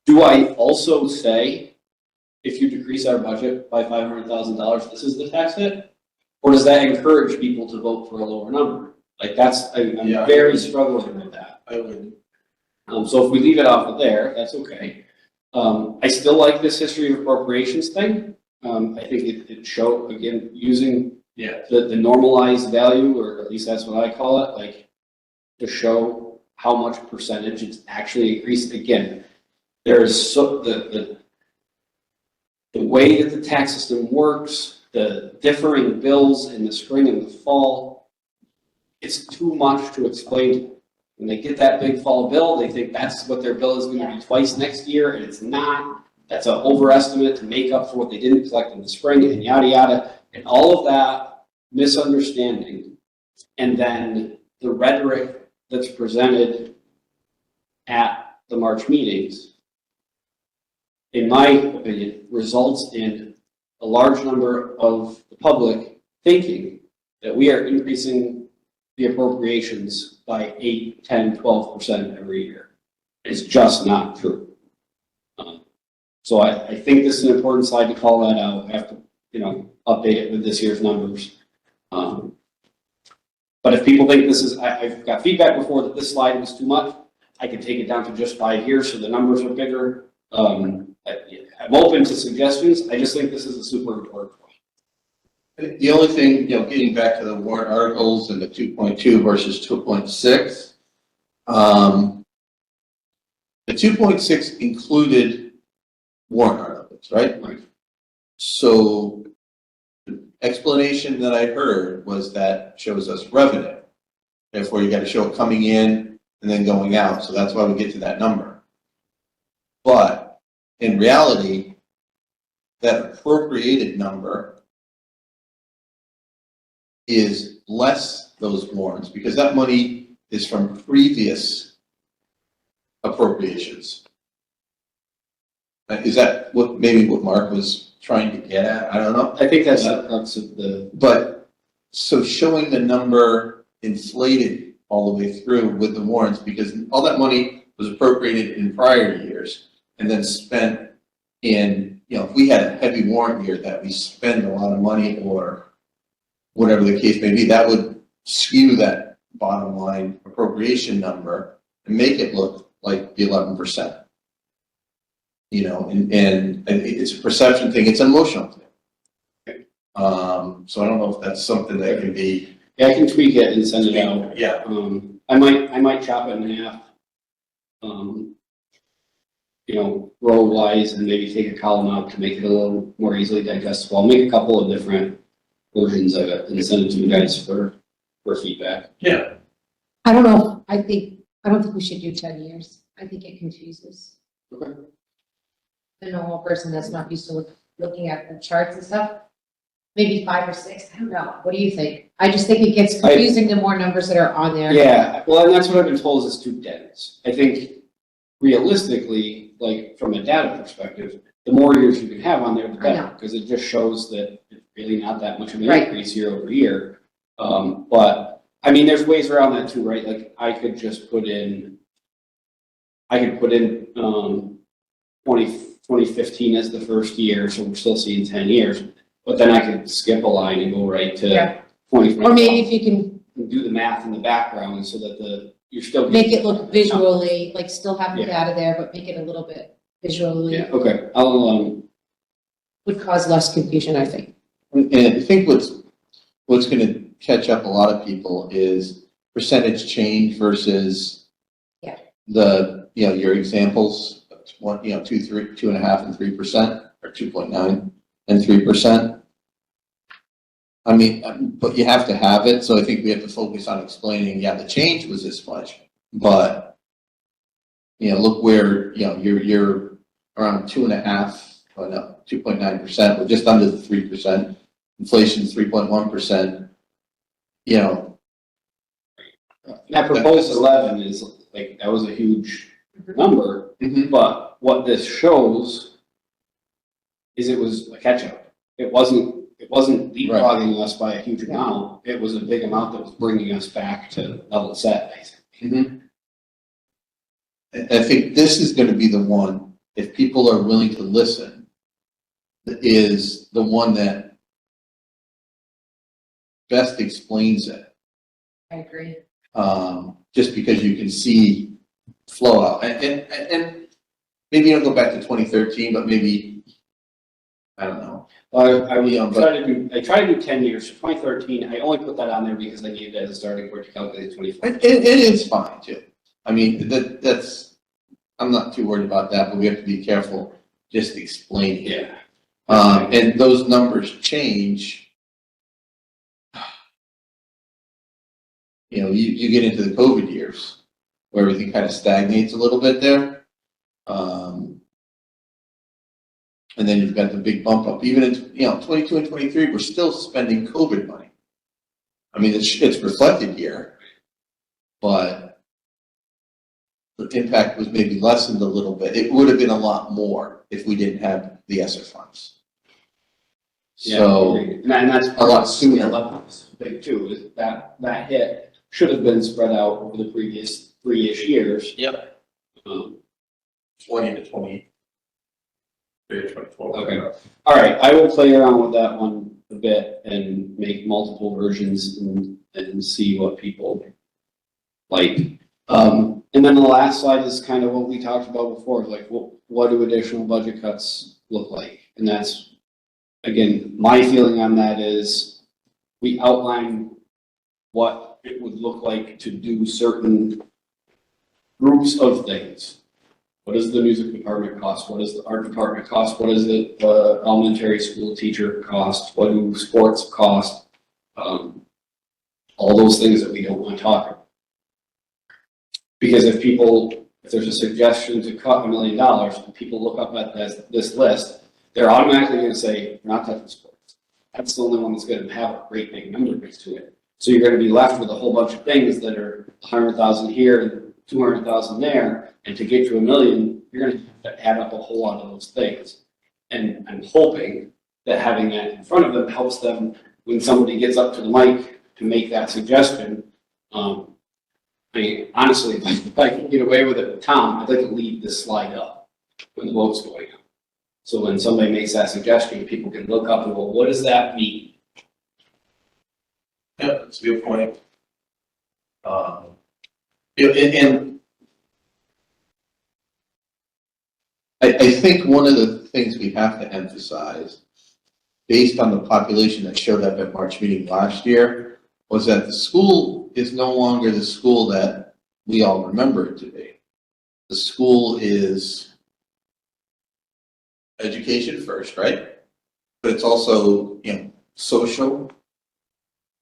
Do I also say, if you decrease our budget by $500,000, this is the tax hit? Or does that encourage people to vote for a lower number? Like I'm very struggling with that. I would. So if we leave it off of there, that's okay. I still like this history of appropriations thing. I think it showed, again, using Yeah. The normalized value, or at least that's what I call it, like, to show how much percentage it's actually increased. Again, there's the way that the tax system works, the differing bills in the spring and the fall, it's too much to explain. When they get that big fall bill, they think that's what their bill is gonna be twice next year, and it's not. That's an overestimate to make up for what they didn't collect in the spring, and yada, yada. And all of that misunderstanding, and then the rhetoric that's presented at the March meetings, in my opinion, results in a large number of the public thinking that we are increasing the appropriations by 8, 10, 12% every year. It's just not true. So I think this is an important slide to call that out. I have to, update it with this year's numbers. But if people think this is, I've got feedback before that this slide was too much, I can take it down to just 5 years so the numbers are bigger. I'm open to suggestions. I just think this is a super important point. The only thing, getting back to the warrant articles and the 2.2 versus 2.6, the 2.6 included warrant articles, right? Right. So the explanation that I heard was that shows us revenue. Therefore, you got to show it coming in and then going out. So that's why we get to that number. But in reality, that appropriated number is less those warrants because that money is from previous appropriations. Is that what Mark was trying to get at? I don't know. I think that's the crux of the. But so showing the number inflated all the way through with the warrants because all that money was appropriated in prior years and then spent in, if we had a heavy warrant year that we spend a lot of money or whatever the case may be, that would skew that bottom line appropriation number and make it look like the 11%. And it's a perception thing, it's an emotional thing. So I don't know if that's something that can be. Yeah, I can tweak it and send it out. Yeah. I might chop it in half. Row wise and maybe take a column out to make it a little more easily digestible. I'll make a couple of different versions of it and send it to you guys for feedback. Yeah. I don't know, I don't think we should do 10 years. I think it confuses Okay. the normal person that's not used to looking at the charts and stuff. Maybe 5 or 6, I don't know. What do you think? I just think it gets confusing the more numbers that are on there. Yeah, well, and that's what I've been told is it's too dense. I think realistically, like from a data perspective, the more years you can have on there, the better, because it just shows that it's really not that much of an increase year over year. But I mean, there's ways around that too, right? Like I could just put in 2015 as the first year, so we're still seeing 10 years. But then I could skip a line and go right to 20. Or maybe if you can do the math in the background so that you're still. make it look visually, like still have the Yeah. data there, but make it a little bit visually, Yeah, okay, I'll, would cause less confusion, I think. And I think what's going to catch up a lot of people is percentage change versus your examples, 2, 3, 2.5, and 3%, or 2.9 and 3%. I mean, but you have to have it, so I think we have to focus on explaining, the change was this much, but look where, you're around 2.9%, we're just under the 3%, inflation's 3.1%, that proposed 11 is like, that was a huge number, but what this shows is it was a catch-up. It wasn't leapfrogging us by a huge amount. It was a big amount that was bringing us back to level set, basically. I think this is going to be the one, if people are willing to listen, is the one that best explains it. I agree. Just because you can see flow out. And maybe you don't go back to 2013, but maybe, I don't know. I try to do 10 years, for 2013, I only put that on there because I needed it as a starting point to calculate 24. And it is fine too. I mean, that's, I'm not too worried about that, but we have to be careful just explaining it. Yeah. And those numbers change. You know, you get into the COVID years where everything kind of stagnates a little bit there. And then you've got the big bump up. Even in, 22 and 23, we're still spending COVID money. I mean, it's reflected here, but the impact was maybe lessened a little bit. It would have been a lot more if we didn't have the ESSER funds. So, And that's a lot sooner. Big too, is that hit should have been spread out over the previous 3-ish years. Yep. 20 to 20. 24. Okay. All right, I will play around with that one a bit and make multiple versions and see what people like. And then the last slide is kind of what we talked about before, like what do additional budget cuts look like? And that's, again, my feeling on that is we outline what it would look like to do certain groups of things. What does the music department cost? What does the art department cost? What does the elementary school teacher cost? What do sports cost? All those things that we don't want to talk about. Because if there's a suggestion to cut $1 million, and people look up at this list, they're automatically going to say, we're not touching sports. That's the only one that's going to have a great big number next to it. So you're going to be left with a whole bunch of things that are 100,000 here and 200,000 there. And to get to $1 million, you're going to have to add up a whole lot of those things. And I'm hoping that having that in front of them helps them when somebody gets up to the mic to make that suggestion. I mean, honestly, if I can get away with it with Tom, I'd like to leave this slide up when the vote's going on. So when somebody makes that suggestion, people can look up and go, what does that mean? Yeah, that's a good point. And I think one of the things we have to emphasize, based on the population that showed up at March meeting last year, was that the school is no longer the school that we all remember it to be. The school is education first, right? But it's also, social,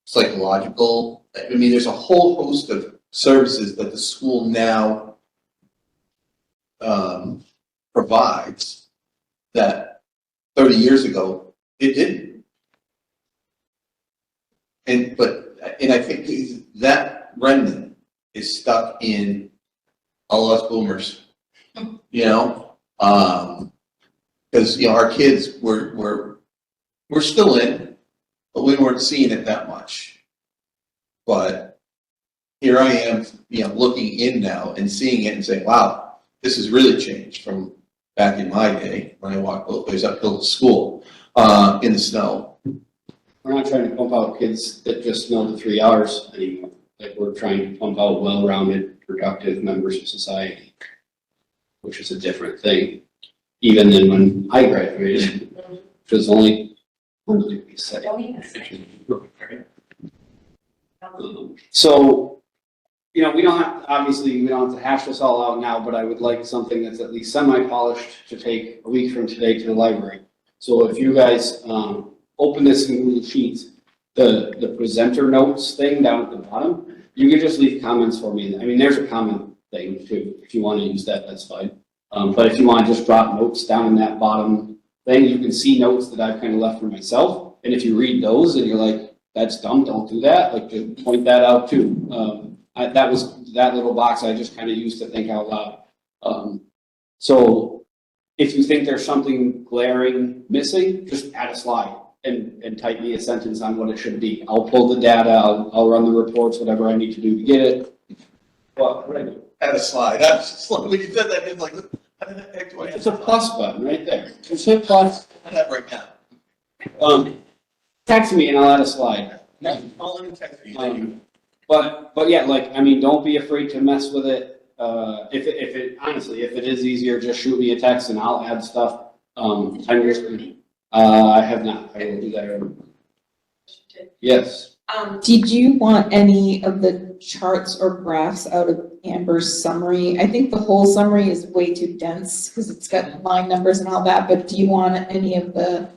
psychological. I mean, there's a whole host of services that the school now provides that 30 years ago it didn't. And I think that remnant is stuck in all us boomers, because our kids were still in, but we weren't seeing it that much. But here I am, looking in now and seeing it and saying, wow, this has really changed from back in my day when I walked both ways uphill to school in the snow. We're not trying to pump out kids that just know the 3 hours anymore. Like we're trying to pump out well-rounded, productive members of society, which is a different thing, even than when I graduated, which was only 1 degree set. Oh, yes. So, we don't have to hash this all out now, but I would like something that's at least semi-polished to take a week from today to the library. So if you guys open this in Google Sheets, the presenter notes thing down at the bottom, you can just leave comments for me. I mean, there's a comment thing too. If you want to use that, that's fine. But if you want to just drop notes down in that bottom thing, you can see notes that I've kind of left for myself. And if you read those and you're like, that's dumb, don't do that, like just point that out too. That little box I just kind of used to think out loud. So if you think there's something glaring missing, just add a slide and type me a sentence on what it should be. I'll pull the data, I'll run the reports, whatever I need to do to get it. What do I do? Add a slide. That's just like, when you said that, it's like, how the heck do I? It's a plus button right there. Just hit plus. That right now. Text me and I'll add a slide. I'll let me text you. But yeah, don't be afraid to mess with it. If it honestly, if it is easier, just shoot me a text and I'll add stuff. I have not, I will do that. Yes, Did you want any of the charts or graphs out of Amber's summary? I think the whole summary is way too dense because it's got line numbers and all that, but do you want any of the,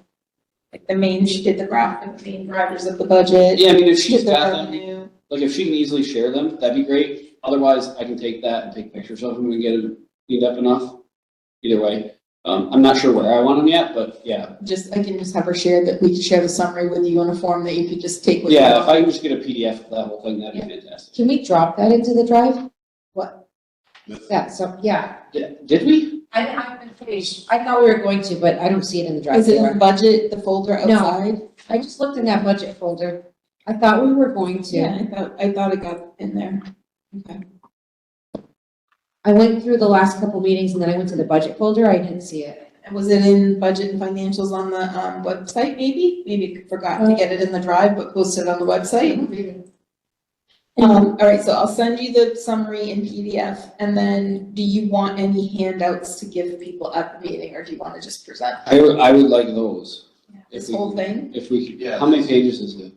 like the main, she did the graph and the main drivers of the budget? yeah, I mean, if She she's did the got them, revenue. like if she can easily share them, that'd be great. Otherwise, I can take that and take pictures of them and get them cleaned up enough. Either way, I'm not sure where I want them yet, but yeah. Just, I can just have her share that, we could share the summary with you in a form that you could just take with you. Yeah, if I can just get a PDF of that whole thing, that'd be fantastic. Can we drop that into the drive? What? That, so, yeah, Did we? I haven't finished, I thought we were going to, but I don't see it in the drive. Is it in the anywhere. budget, the folder No. outside? I just looked in that budget folder, I thought we were going to. Yeah, I thought it got in there. Okay. I went through the last couple meetings and then I went to the budget folder, I didn't see it. And was it in budget and financials on the, website maybe? Maybe forgot to get it in the drive, but posted on the website? All right, so I'll send you the summary in PDF, and then do you want any handouts to give people at the meeting, or do you want to just present I would like those. this whole thing? If we could, Yeah. how many pages is it?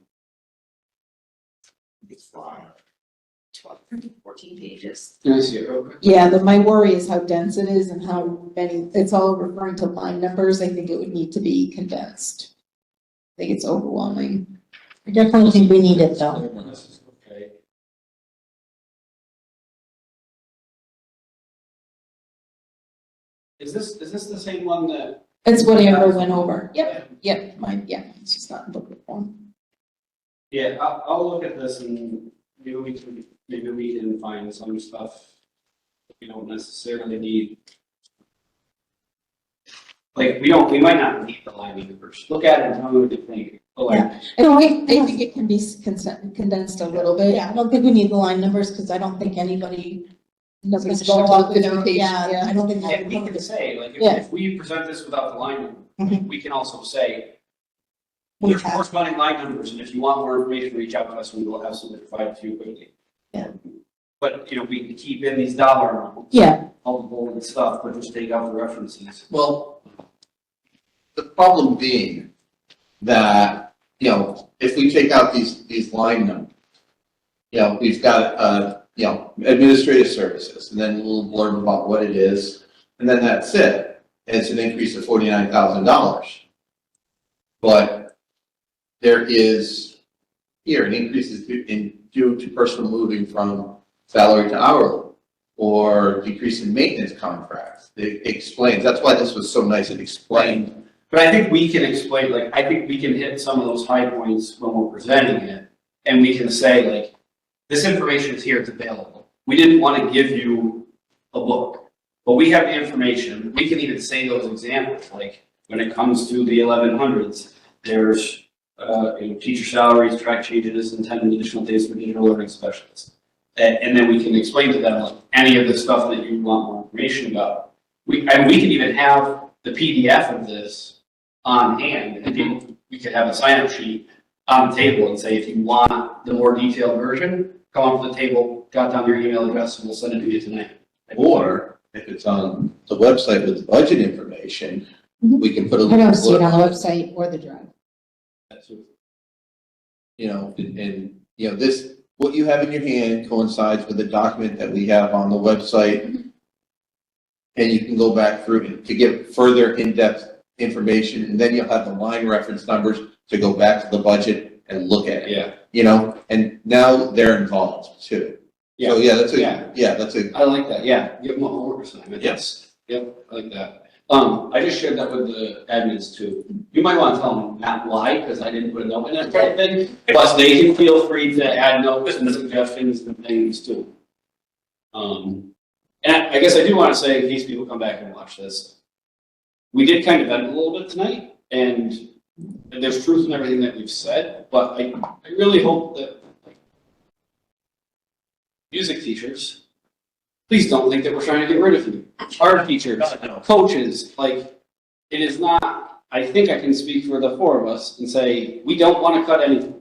It's fine. 12, 14 pages. Can I see it real quick? Yeah, my worry is how dense it is and how many, it's all referring to line numbers. I think it would need to be condensed. I think it's overwhelming. I definitely think we need it though. Okay. Is this the same one that? It's what Amber went over. Yep, it's just not in booklet form. Yeah, I'll look at this and maybe we can find some stuff that we don't necessarily need. Like, we might not need the line numbers. Look at it and tell me what you think. But like, I think it can be condensed a little bit. Yeah, I don't think we need the line numbers, because I don't think anybody. Nobody's Show going up to with the their- presentation. Yeah, I don't think. yeah, we can say, like, Yeah. if we present this without the line number, Mhm. we can also say, We there's have- corresponding line numbers, and if you want more information, reach out to us and we'll absolutely provide it to you quickly. Yeah. But, we can keep in these dollar amounts, Yeah, all the bold stuff, but just take out the references. Well, the problem being that, if we take out these line numbers, we've got, administrative services, and then a little blurb about what it is, and then that's it. And it's an increase of $49,000. But there is, here, an increase is due to person moving from salary to hourly, or decrease in maintenance contracts. It explains, that's why this was so nice, it explained. But I think we can explain, like, I think we can hit some of those high points when we're presenting it, and we can say, like, this information is here, it's available. We didn't want to give you a book, but we have the information. We can even say those examples, like, when it comes to the 1100s, there's, teacher salaries, track changes, and 10 additional days for digital learning specialists. And then we can explain to them, like, any of the stuff that you want more information about. We can even have the PDF of this on hand, and we could have a sign-up sheet on the table and say, if you want the more detailed version, come up to the table, jot down your email address, and we'll send it to you tonight. Or if it's on the website with the budget information, Mhm. we can put a I little. don't see it on the blurb, website or the drive. And this, what you have in your hand coincides with the document that we have on the website. And you can go back through it to get further in-depth information, and then you'll have the line reference numbers to go back to the budget and look at it. Yeah. And now they're involved too. So, that's a, I like that, yeah, give them a homework assignment. Yes. Yep, I like that. I just shared that with the admins too. You might want to tell them not why, because I didn't put a note in it, type thing. Plus, they can feel free to add notes and suggestions and things too. And I guess I do want to say, in case people come back and watch this, we did kind of vent a little bit tonight, and there's truth in everything that we've said, but I really hope that music teachers, please don't think that we're trying to get rid of you. Art teachers, coaches, like, it is not, I think I can speak for the four of us and say, we don't want to cut anything.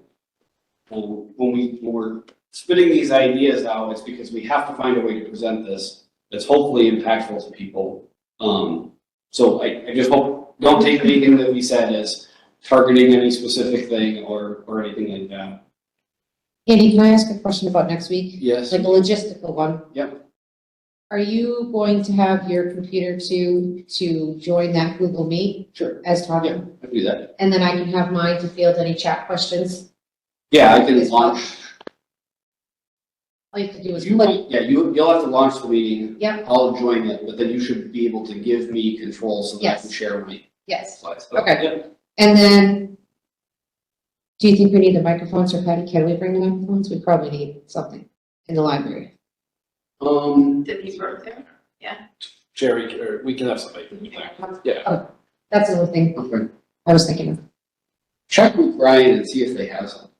When we're spitting these ideas out, it's because we have to find a way to present this that's hopefully impactful to people. So I just hope don't take anything that we said as targeting any specific thing or anything like that. Andy, can I ask a question about next week? Yes? Like a logistical one? Yep. Are you going to have your computer to join that Google Meet Sure. as Yeah, talking? I can do that. And then I can have mine to field any chat questions? Yeah, I can launch. All you have to do is You click. might, yeah, you'll have to launch the meeting. Yep, I'll join it, but then you should be able to give me control so that I can Yes. share my yes. slides. Okay. Yep. And then, do you think we need the microphones, or Patty, can we bring the microphones? We probably need something in the library. Did he work there? Jerry, or we can have somebody. Yeah. That's the only thing Okay. I was thinking of. Check with Brian and see if they have some,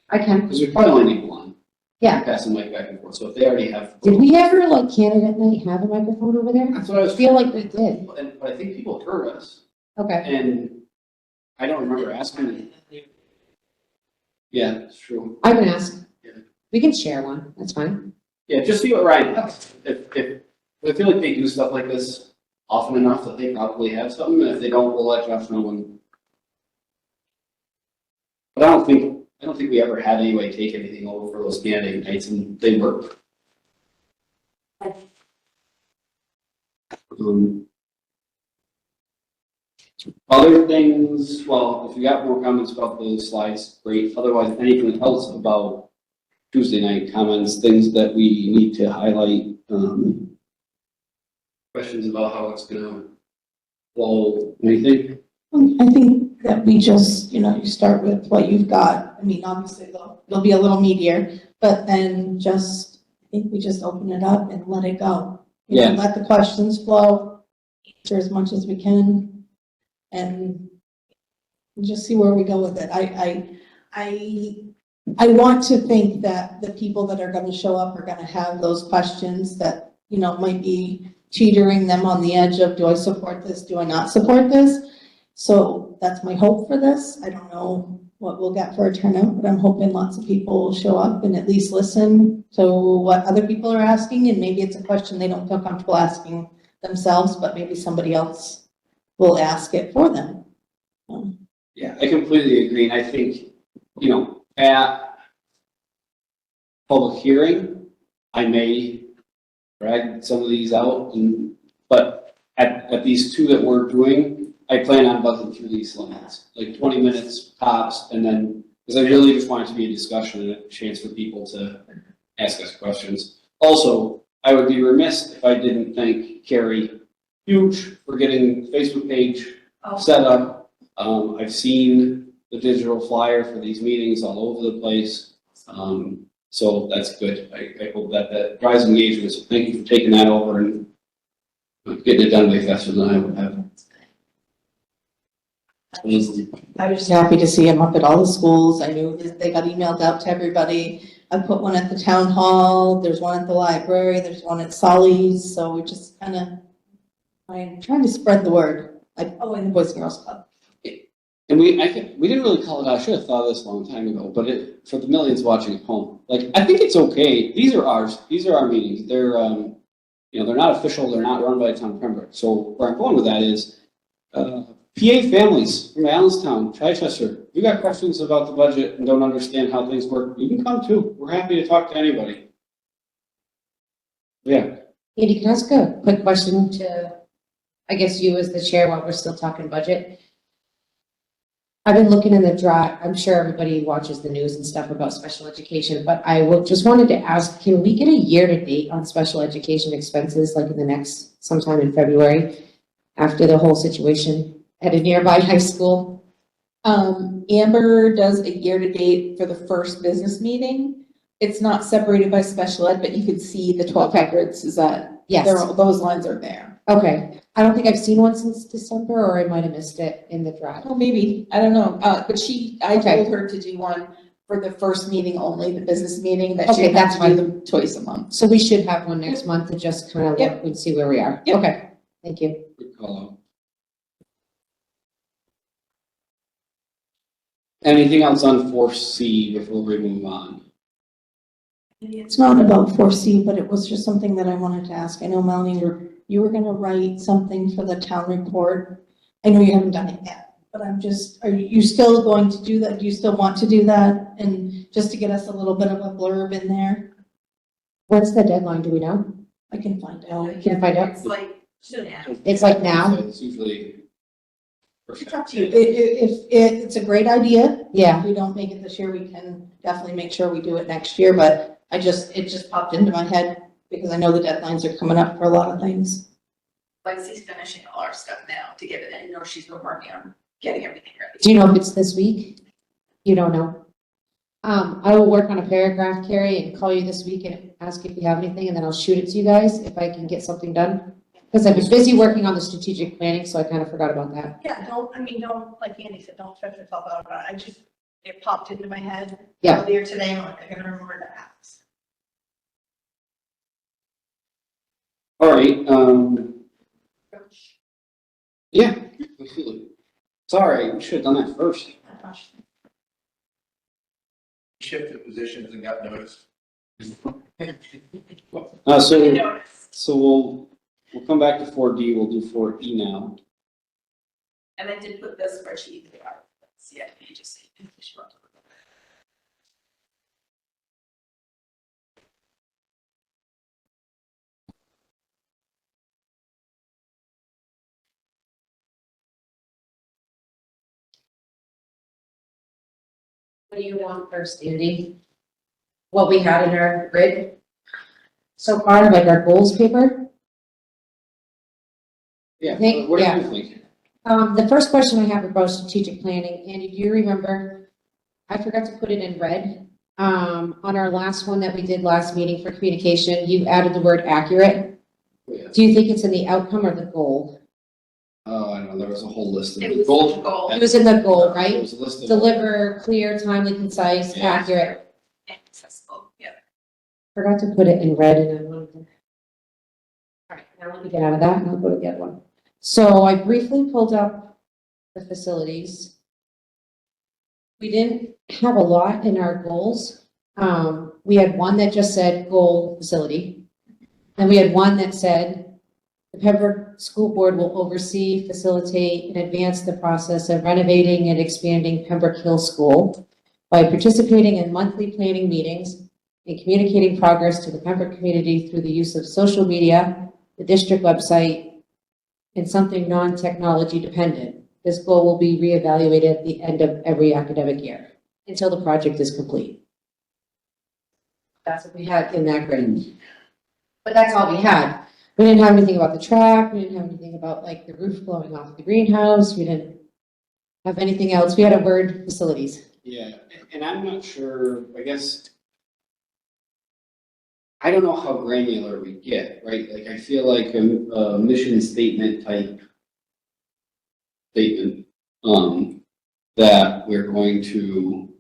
I can, because we probably only need one. yeah. Pass the mic back and forth, so if they already have. Did we ever, like, candidate night have a microphone over there? That's what I was. I feel like we did. But I think people heard us, Okay, and I don't remember asking. Yeah, it's true. I can ask. Yeah. We can share one, that's fine. Yeah, just see what Ryan does. If, I feel like they do stuff like this often enough that they probably have something, and if they don't, we'll let Josh know when. But I don't think we ever had anybody take anything over for those candidate nights, and they work. Other things, well, if you got more comments about those slides, great. Otherwise, anything else about Tuesday night comments, things that we need to highlight, questions about how it's gonna flow, anything? I think that we just, you start with what you've got. I mean, obviously, there'll be a little meatier, but then just, I think we just open it up and let it go. Let the questions flow, answer as much as we can, and just see where we go with it. I want to think that the people that are gonna show up are gonna have those questions that, might be teetering them on the edge of, do I support this, do I not support this? So that's my hope for this. I don't know what we'll get for a turnout, but I'm hoping lots of people will show up and at least listen to what other people are asking, and maybe it's a question they don't feel comfortable asking themselves, but maybe somebody else will ask it for them. Yeah, I completely agree, and I think, at public hearing, I may drag some of these out, but at these two that we're doing, I plan on buzzing through these limits, like 20 minutes tops, and then, because I really just want it to be a discussion and a chance for people to ask us questions. Also, I would be remiss if I didn't thank Carrie Huge for getting the Facebook page set up. I've seen the digital flyer for these meetings all over the place. So that's good. I hope that drives engagement. So thank you for taking that over and getting it done way faster than I would have. I was just happy to see them up at all the schools. I knew that they got emailed out to everybody. I put one at the town hall, there's one at the library, there's one at Sully's, so we're just I'm trying to spread the word, in the Boys and Girls Club. And we didn't really call it out. I should have thought of this a long time ago, but for the millions watching at home, I think it's okay. These are ours. These are our meetings. They're, they're not official. They're not run by the town of Pembroke. So where I'm going with that is, PA families from Allenstown, Chichester, if you got questions about the budget and don't understand how things work, you can come too. We're happy to talk to anybody. Yeah. Andy, can I ask a quick question to, I guess, you as the chair while we're still talking budget? I've been looking in the drive, I'm sure everybody watches the news and stuff about special education, but just wanted to ask, can we get a year-to-date on special education expenses, like in the next, sometime in February, after the whole situation at a nearby high school? Amber does a year-to-date for the first business meeting. It's not separated by special ed, but you could see the 1200s is that, Yes, those lines are there. okay. I don't think I've seen one since December, or I might have missed it in the drive. Oh, maybe, I don't know, but I Okay. told her to do one for the first meeting only, the business meeting, that Okay, she that's has to do them twice a month. So we should have one next month to just kind of Yep. look and see where we are. Yep. Okay, thank you. Good call out. Anything else on 4C before we move on? It's not about 4C, but it was just something that I wanted to ask. I know, Melanie, you were gonna write something for the town report, I know you haven't done it yet, but are you still going to do that? Do you still want to do that? And just to get us a little bit of a blurb in there, What's the deadline, do we know? I can find out. Can I find out? It's like soon after. It's like now? It's usually. It's up to you. It's a great idea. Yeah, If we don't make it this year, we can definitely make sure we do it next year, but it just popped into my head because I know the deadlines are coming up for a lot of things. Lexi's finishing all our stuff now to get it in, or she's been working on getting everything ready. do you know if it's this week? You don't know? I will work on a paragraph, Carrie, and call you this week and ask if you have anything, and then I'll shoot it to you guys if I can get something done. Because I was busy working on the strategic planning, so I kind of forgot about that. Yeah, don't, like Andy said, don't stress yourself out about it. It popped into my head Yeah. earlier today, and I'm like, I gotta remember to ask. All right, yeah, absolutely. Sorry, we should have done that first. Shifted positions and got noticed. So we'll come back to 4D, we'll do 4E now. And I did put this spreadsheet in the art. Yeah, you just see. What do you want first, Andy? What we had in our grid so far, like our goals paper? Yeah, I think- what do yeah. you think? The first question I have about strategic planning, Andy, do you remember, I forgot to put it in red. On our last one that we did last meeting for communication, you added the word accurate. Yeah. Do you think it's in the outcome or the goal? Oh, I don't know, there was a whole list of It was goals. the goal. It was in the goal, There right? was a list of. Deliver clear, timely, concise, Yeah. accurate. Accessible, yeah. Forgot to put it in red and I wanted to. All right, now let me get out of that and I'll go to the other one. So I briefly pulled up the facilities. We didn't have a lot in our goals. We had one that just said goal facility. Then we had one that said the Pembroke School Board will oversee, facilitate, and advance the process of renovating and expanding Pembroke Hill School by participating in monthly planning meetings and communicating progress to the Pembroke community through the use of social media, the district website, and something non-technology dependent. This goal will be reevaluated at the end of every academic year until the project is complete. That's what we had in that grid. But that's all we had. We didn't have anything about the track. We didn't have anything about like the roof blowing off the greenhouse. We didn't have anything else. We had a word facilities. Yeah, and I'm not sure, I guess. I don't know how granular we get, right? Like, I feel like a mission statement type statement, that we're going to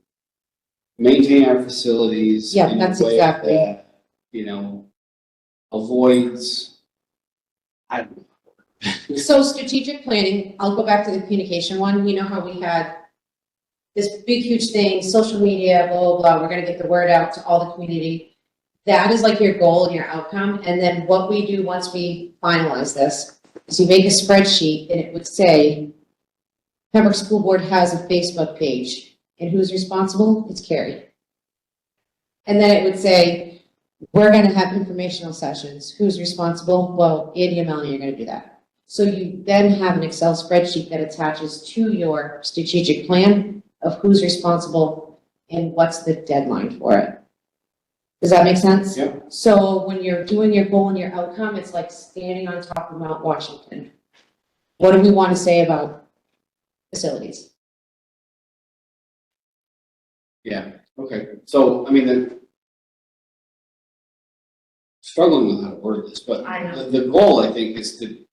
maintain our facilities. Yeah, in a that's way exactly. that, you know, avoids, I don't know. So strategic planning, I'll go back to the communication one. You know how we had this big, huge thing, social media, blah, blah, blah. We're gonna get the word out to all the community. That is like your goal and your outcome. And then what we do once we finalize this is you make a spreadsheet and it would say, Pembroke School Board has a Facebook page. And who's responsible? It's Carrie. And then it would say, we're gonna have informational sessions. Who's responsible? Well, Andy and Melanie are gonna do that. So you then have an Excel spreadsheet that attaches to your strategic plan of who's responsible and what's the deadline for it. Does that make sense? Yeah. So when you're doing your goal and your outcome, it's like standing on top of Mount Washington. What do we want to say about facilities? Yeah, okay, so, I mean, struggling with how to word this, but I know. the goal, I think, is to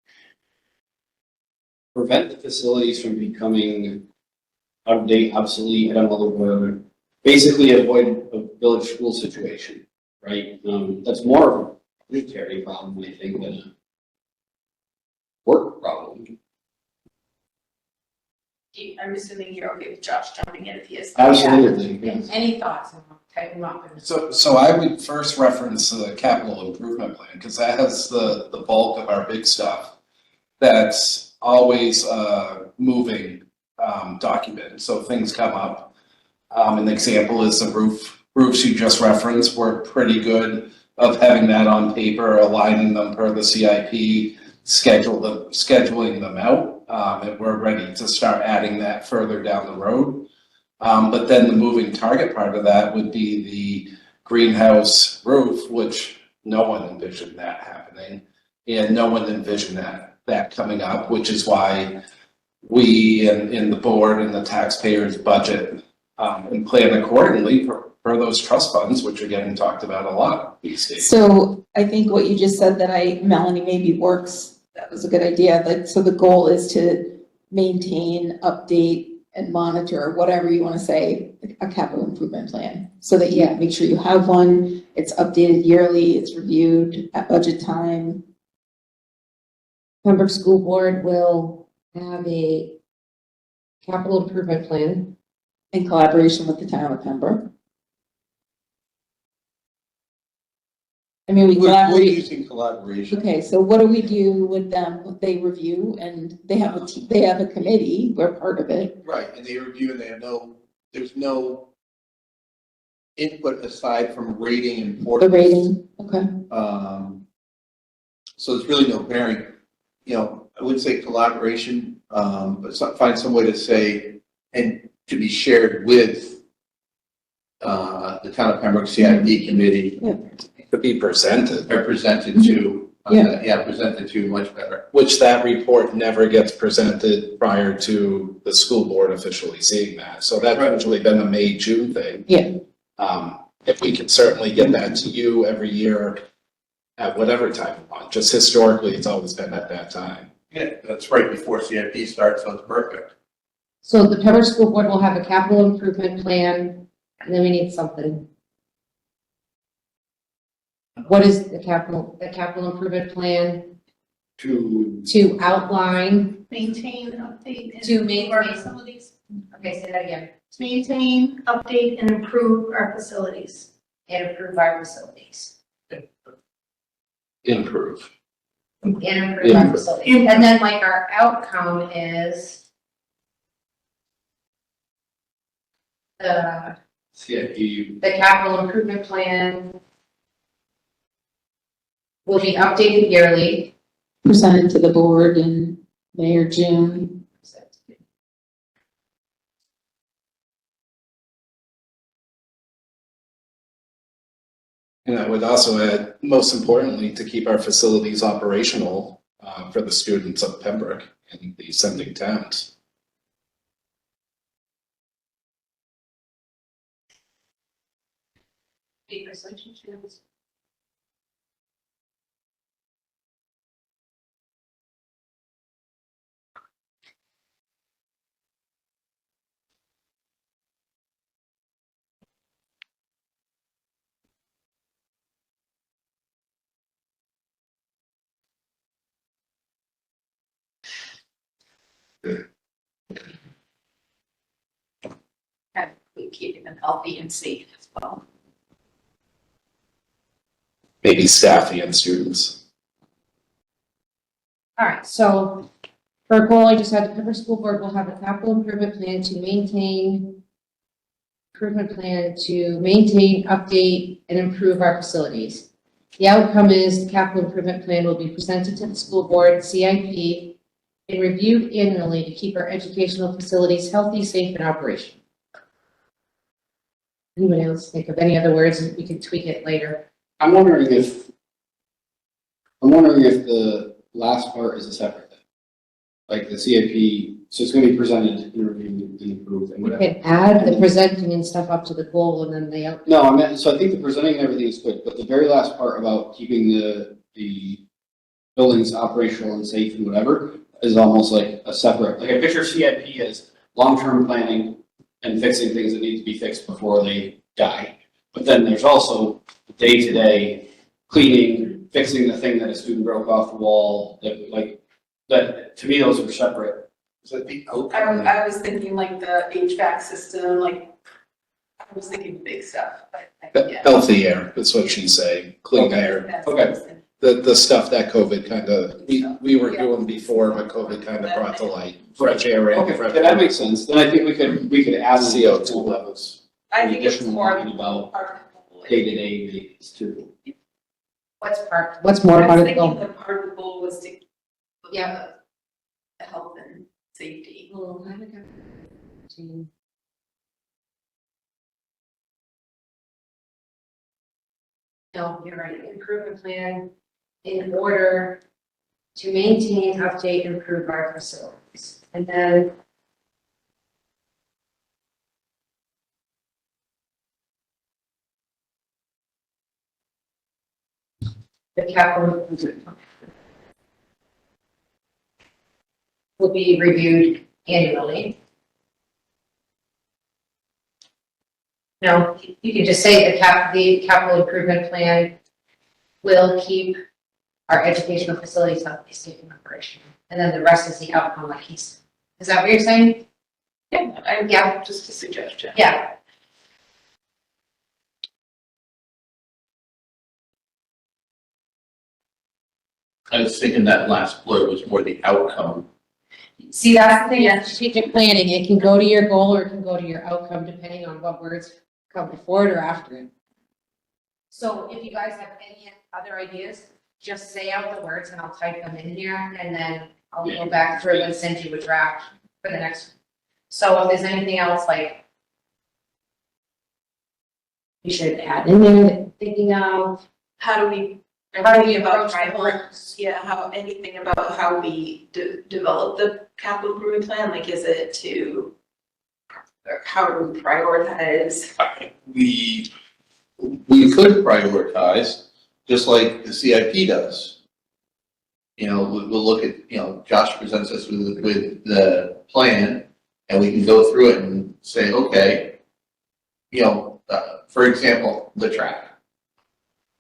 prevent the facilities from becoming out of date, obsolete, I don't know the word, basically avoid a village school situation, right? That's more of a budgetary problem, I think, than a work problem. I'm assuming you're okay with Josh jumping in if he is. Absolutely, yes. Any thoughts? I'll type them up. So I would first reference the capital improvement plan, because that has the bulk of our big stuff. That's always a moving document, so things come up. An example is the roofs you just referenced. We're pretty good of having that on paper, aligning them per the CIP, scheduling them out, and we're ready to start adding that further down the road. But then the moving target part of that would be the greenhouse roof, which no one envisioned that happening. And no one envisioned that coming up, which is why we in the board and the taxpayers budget and plan accordingly for those trust funds, which are getting talked about a lot these days. So I think what you just said that Melanie, maybe works, that was a good idea. Like, so the goal is to maintain, update, and monitor, whatever you want to say, a capital improvement plan. So that you make sure you have one, it's updated yearly, it's reviewed at budget time. Pembroke School Board will have a capital improvement plan. In collaboration with the town of Pembroke. I mean, we We're collaborate. using collaboration. Okay, so what do we do with them? They review and they have they have a committee, we're part of it. Right, and they review and they have there's no input aside from rating The importance. rating, okay. So there's really no bearing, I would say collaboration, but find some way to say, and to be shared with the town of Pembroke CIP committee, To be presented, or presented to, Yeah. presented to much better. which that report never gets presented prior to the school board officially seeing that. So that's usually been a May, June thing. Yeah. If we can certainly get that to you every year at whatever time you want, just historically, it's always been at that time. Yeah, that's right before CIP starts, so it's perfect. So the Pembroke School Board will have a capital improvement plan, and then we need something. What is the capital improvement plan? To outline, Maintain, update, and To improve our maintain. facilities. okay, say that again, Maintain, update, and improve our facilities. and improve our facilities. Improve. And improve our facilities. And then like our outcome is the CIP. the capital improvement plan will be updated yearly. Presented to the board in May or June. And I would also add, most importantly, to keep our facilities operational for the students of Pembroke and the sending towns. Keeping them healthy and safe as well. Maybe staff and students. All right, so for goal, I just had the Pembroke School Board will have a capital improvement plan to maintain, update, and improve our facilities. The outcome is the capital improvement plan will be presented to the school board, CIP, and reviewed annually to keep our educational facilities healthy, safe, and operational. Anyone else think of any other words? We can tweak it later. I'm wondering if the last part is a separate thing. Like the CIP, so it's gonna be presented, reviewed, and approved and We whatever. can add the presenting and stuff up to the goal and then the outcome. No, I meant, so I think the presenting and everything is good, but the very last part about keeping the buildings operational and safe and whatever is almost like a separate, like I picture CIP as long-term planning and fixing things that need to be fixed before they die. But then there's also day-to-day cleaning, fixing the thing that a student broke off the wall, that, to me, those are separate. So the outcome. I was thinking like the HVAC system, like, I was thinking big stuff, but yeah. Healthy air, that's what she's saying, clean air. That's Okay. what I was thinking. the stuff that COVID kind of, we were doing before, but COVID kind of brought to light. Fresh air and Okay, fresh. yeah, that makes sense. Then I think we could add CO2 levels. I think it's additional more line about part of the day-to-day maintenance too. What's more I part was of the thinking goal? the part of the goal was to look Yeah. at the health and safety. No, you're right, improvement plan in order to maintain, update, improve our facilities. And then the capital improvement plan will be reviewed annually. No, you could just say the capital improvement plan will keep our educational facilities healthy, safe, and operational. And then the rest is the outcome, like he's, is that what you're saying? Yeah, just a suggestion. Yeah. I was thinking that last blurb was more the outcome. See, that's the thing, yeah, strategic planning, it can go to your goal or it can go to your outcome, depending on what words come before it or after it. So if you guys have any other ideas, just say out the words and I'll type them in here, and then I'll go back through and send you a draft for the next one. So if there's anything else, like, you should add in there that you're thinking of. How do we approach the priority- goals? Yeah, anything about how we develop the capital improvement plan, like is it to, or how do we prioritize? We could prioritize, just like the CIP does. You know, we'll look at, you know, Josh presents us with the plan, and we can go through it and say, okay, you know, for example, the track.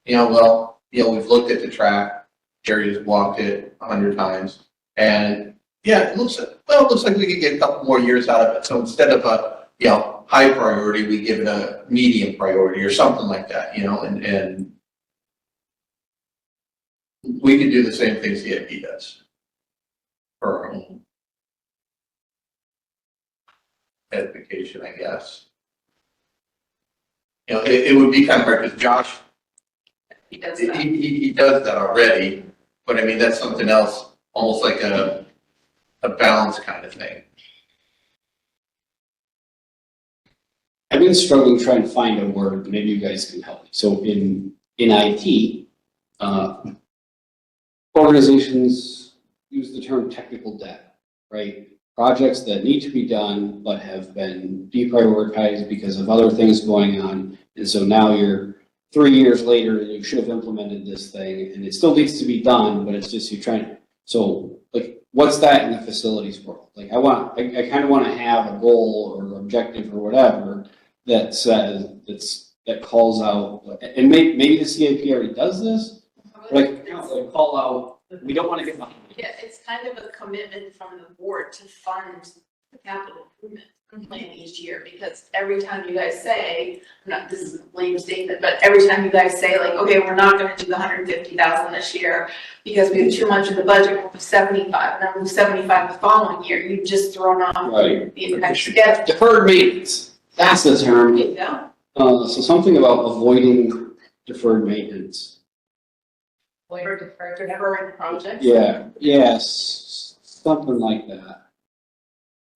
You know, well, you know, we've looked at the track, Jerry has walked it 100 times, and yeah, it looks like we could get a couple more years out of it. So instead of a, you know, high priority, we give it a medium priority or something like that, you know, and we can do the same thing CIP does for our own edification, I guess. You know, it would be kind of hard because Josh, He does he, that. he does that already, but I mean, that's something else, almost like a balance kind of thing. I've been struggling trying to find a word, maybe you guys can help me. So in IT, organizations use the term technical debt, right? Projects that need to be done but have been deprioritized because of other things going on. And so now you're 3 years later and you should have implemented this thing and it still needs to be done, but it's just you're trying. So like, what's that in the facilities world? Like I kind of want to have a goal or objective or whatever that says, that calls out, and maybe the CIP already does this, like call out, we don't want to get behind. Yeah, it's kind of a commitment from the board to fund the capital improvement plan each year, because every time you guys say, this is a lame statement, but every time you guys say like, okay, we're not gonna do the 150,000 this year because we have too much in the budget, we'll move 75, and then move 75 the following year, you've just thrown off Right. the entire schedule. Deferred maintenance, that's the term. There you go. So something about avoiding deferred maintenance. Or deferring projects. Yeah, yes, something like that.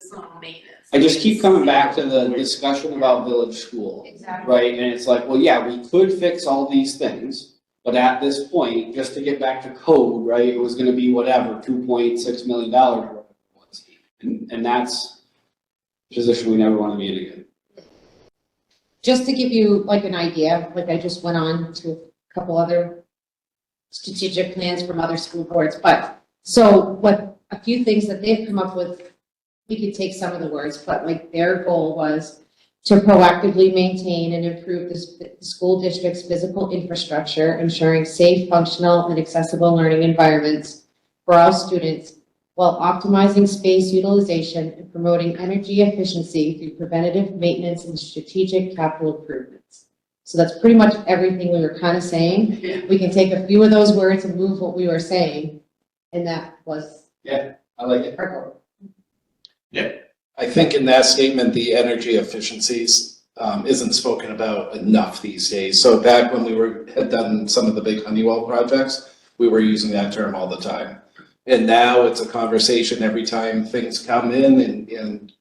It's not maintenance. I just keep coming back to the discussion about village school, Exactly. right? And it's like, well, yeah, we could fix all these things, but at this point, just to get back to code, right, it was gonna be whatever, $2.6 million or whatever it was. And that's a position we never wanna be in again. Just to give you like an idea, like I just went on to a couple other strategic plans from other school boards, but so what, a few things that they've come up with, we could take some of the words, but like their goal was to proactively maintain and improve the school district's physical infrastructure, ensuring safe, functional, and accessible learning environments for all students, while optimizing space utilization and promoting energy efficiency through preventative maintenance and strategic capital improvements. So that's pretty much everything we were kind of saying. Yeah. We can take a few of those words and move what we were saying, and that was I like it. our goal. I think in that statement, the energy efficiencies isn't spoken about enough these days. So back when had done some of the big Honeywell projects, we were using that term all the time. And now it's a conversation every time things come in and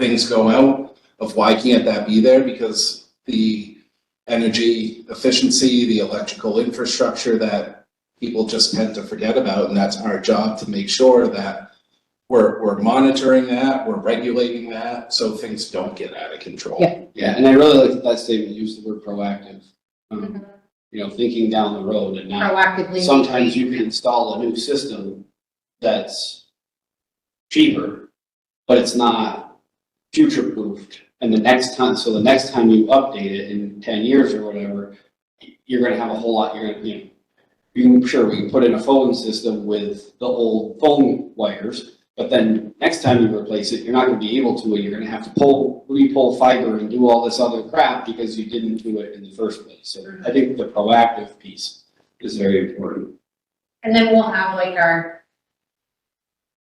things go out of why can't that be there? Because the energy efficiency, the electrical infrastructure that people just tend to forget about, and that's our job to make sure that we're monitoring that, we're regulating that, so things don't get out of control. Yeah. Yeah, and I really like that statement, use the word proactive. Thinking down the road and not, Proactively. sometimes you can install a new system that's cheaper, but it's not future-proofed. And the next time you update it in 10 years or whatever, you're gonna have a whole lot, we can put in a phone system with the old phone wires, but then next time you replace it, you're not gonna be able to, and you're gonna have to re-pull fiber and do all this other crap because you didn't do it in the first place. So I think the proactive piece is very important. And then we'll have like our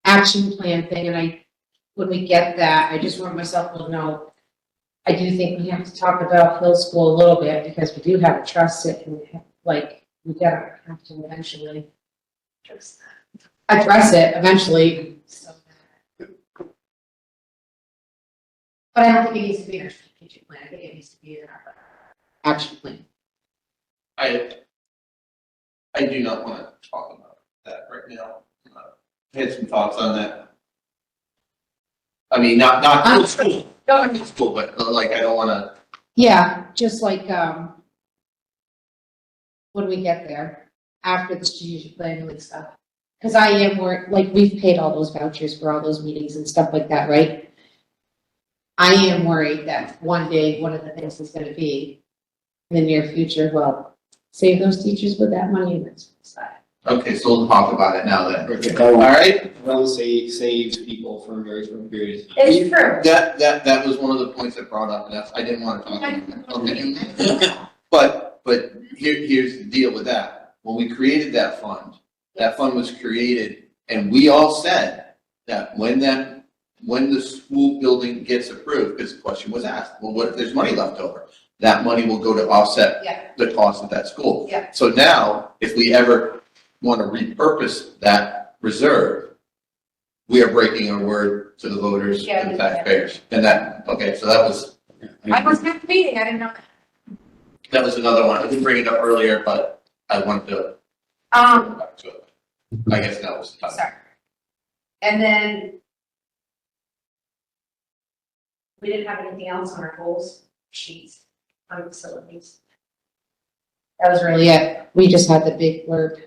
action plan thing, and when we get that, I just want myself to know, I do think we have to talk about Hill School a little bit, because we do have to trust it, and we gotta have to eventually address it eventually. So. But I don't think it needs to be in our strategic plan, I think it needs to be in our action plan. I do not want to talk about that right now. I had some thoughts on that. I mean, not school, but like, I don't want to. Yeah, just like, when we get there, after the strategic planning and stuff. Cause I am we've paid all those vouchers for all those meetings and stuff like that, right? I am worried that one day, one of the things is gonna be in the near future, well, save those teachers with that money and that's side. Okay, so we'll talk about it now then. Perfect. All right, Well, saves people for a very short period of time. It's true. that was one of the points I brought up, and I didn't want to talk about that. Okay. But here's the deal with that. When we created that fund was created, and we all said that when the school building gets approved, because the question was asked, well, what if there's money left over? That money will go to offset Yeah. the cost of that school. Yeah. So now, if we ever want to repurpose that reserve, we are breaking our word to the voters Yeah, and taxpayers. And so that was, I wasn't at the meeting, I didn't know that was another one. I didn't bring it up earlier, but I wanted to that. come back to it. I guess that was the time. Sorry. And then we didn't have anything else on our goals sheets on facilities. That was really it. We just had the big blurb.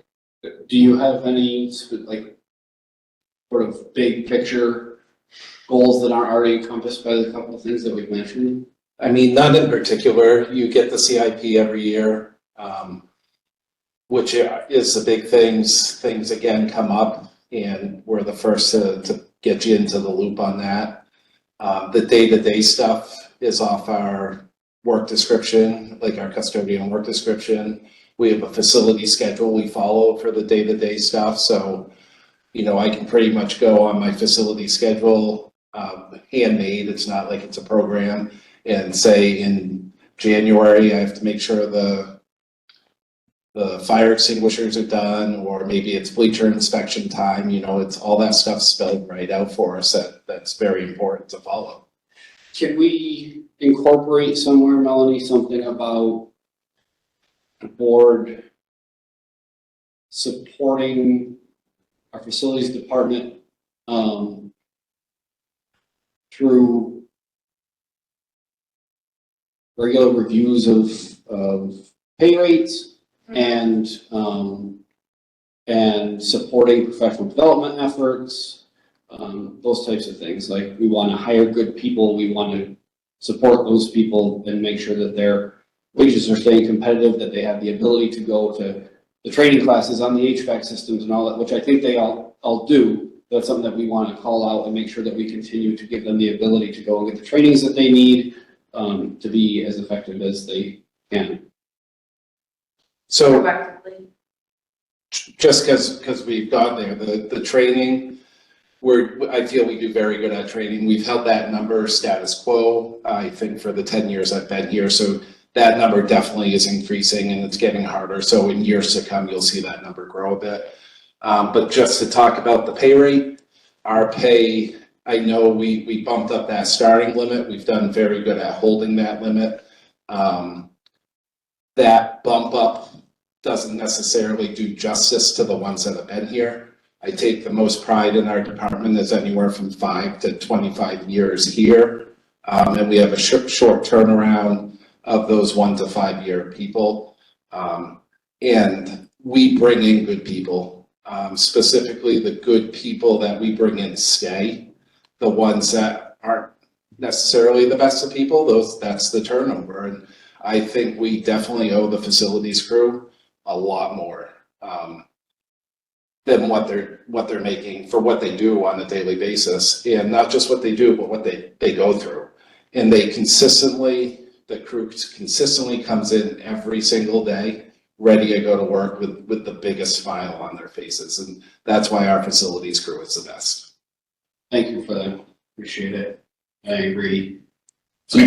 Do you have any, sort of big picture goals that aren't already encompassed by the couple of things that we've mentioned? I mean, none in particular. You get the CIP every year, which is the big things. Things again come up, and we're the first to get you into the loop on that. The day-to-day stuff is off our work description, like our custodian work description. We have a facility schedule we follow for the day-to-day stuff, so, I can pretty much go on my facility schedule, handmade, it's not like it's a program, and say in January, I have to make sure the fire extinguishers are done, or maybe it's bleacher inspection time, it's all that stuff spelled right out for us, that's very important to follow. Can we incorporate somewhere, Melanie, something about the board supporting our facilities department, through regular reviews of pay rates and supporting professional development efforts, those types of things. Like, we want to hire good people, we want to support those people and make sure that their wages are staying competitive, that they have the ability to go to the training classes on the HVAC systems and all that, which I think they all do. That's something that we want to call out and make sure that we continue to give them the ability to go and get the trainings that they need, to be as effective as they can. So Collectively. just because we've gone there, the training, I feel we do very good at training. We've held that number status quo, I think, for the 10 years I've been here. So that number definitely is increasing and it's getting harder. So in years to come, you'll see that number grow a bit. But just to talk about the pay rate, our pay, I know we bumped up that starting limit. We've done very good at holding that limit. That bump up doesn't necessarily do justice to the ones that have been here. I take the most pride in our department is anywhere from 5 to 25 years here. And we have a short turnaround of those 1 to 5 year people. And we bring in good people, specifically the good people that we bring in stay. The ones that aren't necessarily the best of people, that's the turnover. And I think we definitely owe the facilities crew a lot more than what they're making for what they do on a daily basis. And not just what they do, but what they go through. And the crew consistently comes in every single day, ready to go to work with the biggest smile on their faces. And that's why our facilities crew is the best. Thank you for that. Appreciate it. I agree. Do you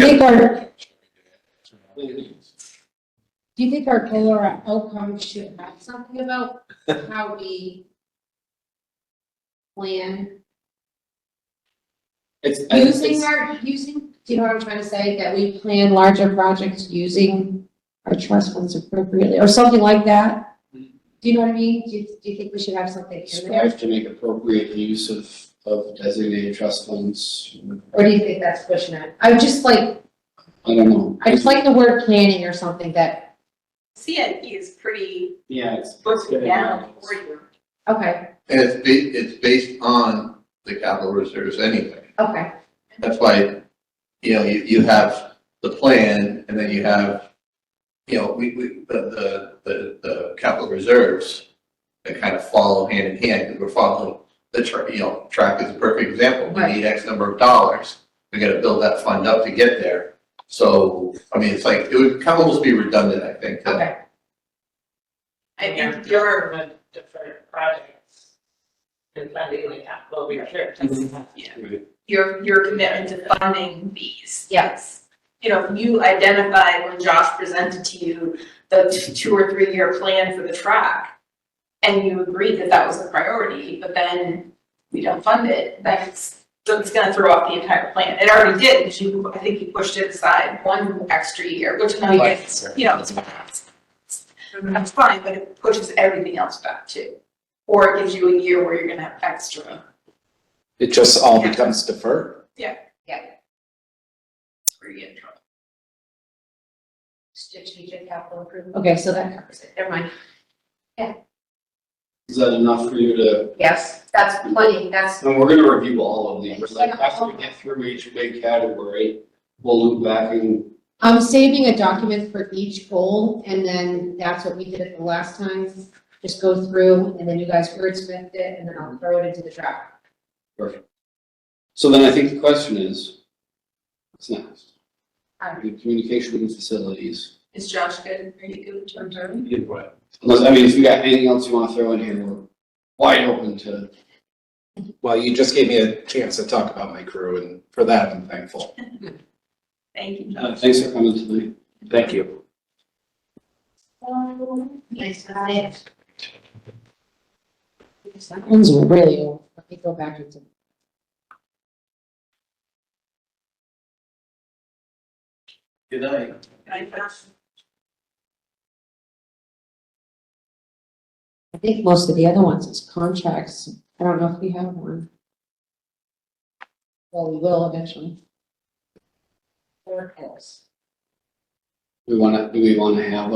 think our goal or outcome should have something about how we plan do you know what I'm trying to say? That we plan larger projects using our trust funds appropriately or something like that? Do you know what I mean? Do you think we should have something in there? Strive to make appropriate use of designated trust funds. Or do you think that's pushing it? I just like the word planning or something that, CIP is pretty, Yeah, it's. puts it down for you. okay, And it's based on the capital reserves anyway. okay. That's why, you have the plan and then you have, the capital reserves that kind of follow hand in hand because we're following the track is a perfect example. We need X number of dollars. We got to build that fund up to get there. So, I mean, it's like, it would kind of almost be redundant, I think. Okay. I think Government different projects and funding the capital reserves. your commitment to funding these. Yes. You identified when Josh presented to you the 2 or 3 year plan for the track. And you agreed that that was a priority, but then we don't fund it, it's gonna throw off the entire plan. It already did, because I think you pushed it aside 1 extra year, which now it's, that's fine, but it pushes everything else back too. Or it gives you a year where you're gonna have extra. It just all becomes deferred. Where you get in trouble. Strategic capital improvement. Okay, so that covers it. Never mind. Is that enough for you to, Yes, that's plenty. That's, and we're gonna review all of these, like after we get through each big category, we'll loop back and. I'm saving a document for each goal, and then that's what we did it the last time. Just go through, and then you guys wordsmith it, and then I'll throw it into the draft. Perfect. So then I think the question is, what's next? Good communication with facilities. Is Josh good? Are you good with term? Unless, if you got anything else you wanna throw in here, we're wide open to. Well, you just gave me a chance to talk about my crew and for that I'm thankful. Thank you, Josh. Thanks for coming tonight. Thank you. Nice to see it. That one's really old. Let me go back into. Good night. Can I Josh? I think most of the other ones is contracts. I don't know if we have one. Well, we will eventually. Or else. Do we wanna have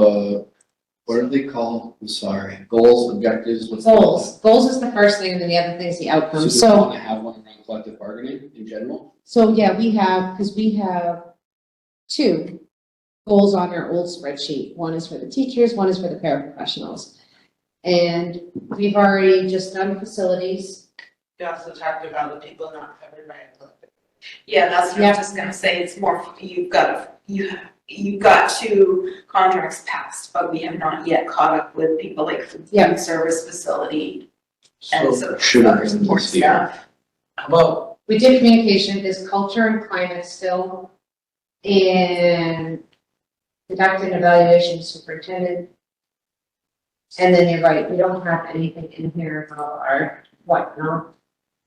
what are they called? I'm sorry, goals, objectives, what's the- Goals. Goals is the first thing, and then the other thing is the outcome. Do we So, wanna have one around collective bargaining in general? yeah, we have, because we have 2 goals on our old spreadsheet. One is for the teachers, one is for the paraprofessionals. And we've already just done facilities. We also talked about the people not covered by a collective. Yeah, that's what I Yeah. was just gonna say, it's more, you you got 2 contracts passed, but we have not yet caught up with people like food Yeah. service facility and So so should have other been support this year. staff. how about, We did communication, is culture and climate still in conduct and evaluation superintendent? And then you're right, we don't have anything in here about our, what, no?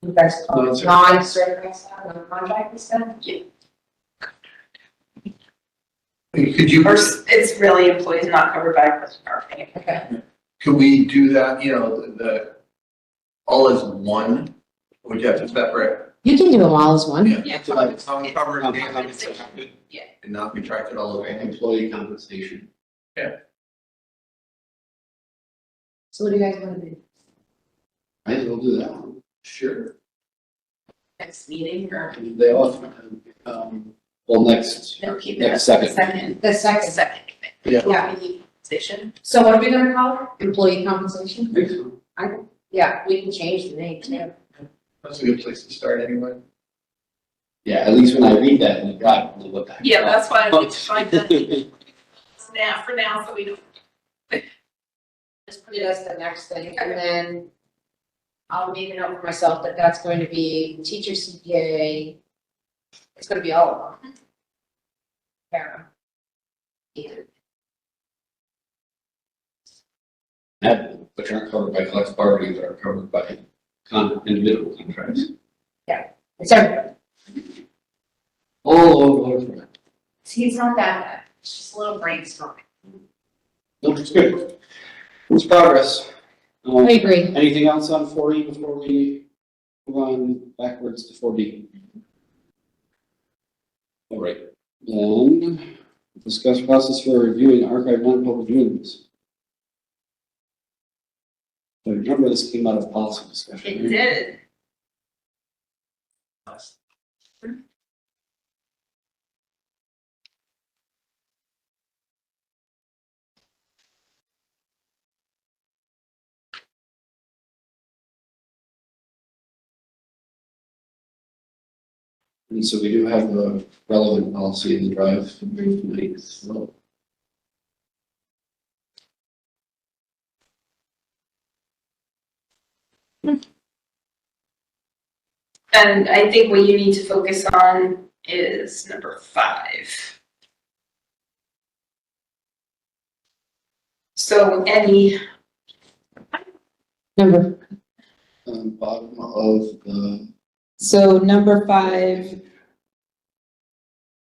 You guys call it non-certified staff, non-contracted staff? could you, Or it's really employees not covered by our pay. Okay. could we do that, all as one? Would you have to separate? You can do them all as one. Yeah. Some covered and uncontracted, Yeah. and not contracted all over. Employee compensation. So what do you guys want to do? Might as well do that one. Sure. Next meeting or They all, well, next no, keep it Next as second. second. The second. Second. Yeah. Station. So what are we gonna call it? Employee compensation? I think so. Yeah, we can change the name too. That's a good place to start anyway. Yeah, at least when I read that, we got what the heck. Yeah, that's why I need to find the now, for now, so we don't. Just put it as the next thing, and then I'll make a note for myself that that's going to be teacher CPA. It's gonna be all of them. Para. Either. Which aren't covered by collective bargaining, but are covered by individual contracts. It's everybody. All over. He's not that bad, it's just a little brainstorming. Looks good. It's progress. I agree. Anything else on 4E before we move on backwards to 4D? All right, then discuss process for reviewing archive non-public meetings. I remember this came out of policy discussion. It did. And so we do have the relevant policy in the drive tonight. So And I think what you need to focus on is number 5. So any, Number, bottom of the, So number 5,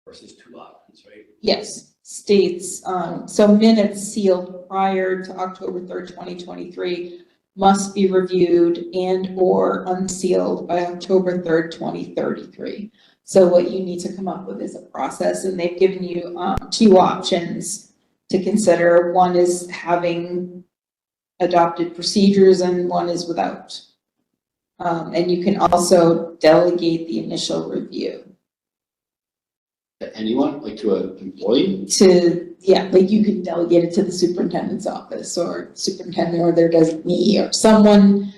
versus 2 options, right? yes, states, so minutes sealed prior to October 3rd, 2023 must be reviewed and/or unsealed by October 3rd, 2033. So what you need to come up with is a process, and they've given you 2 options to consider. One is having adopted procedures and one is without. And you can also delegate the initial review To anyone, like to an employee? to, yeah, like you can delegate it to the superintendent's office or superintendent or their designee or someone.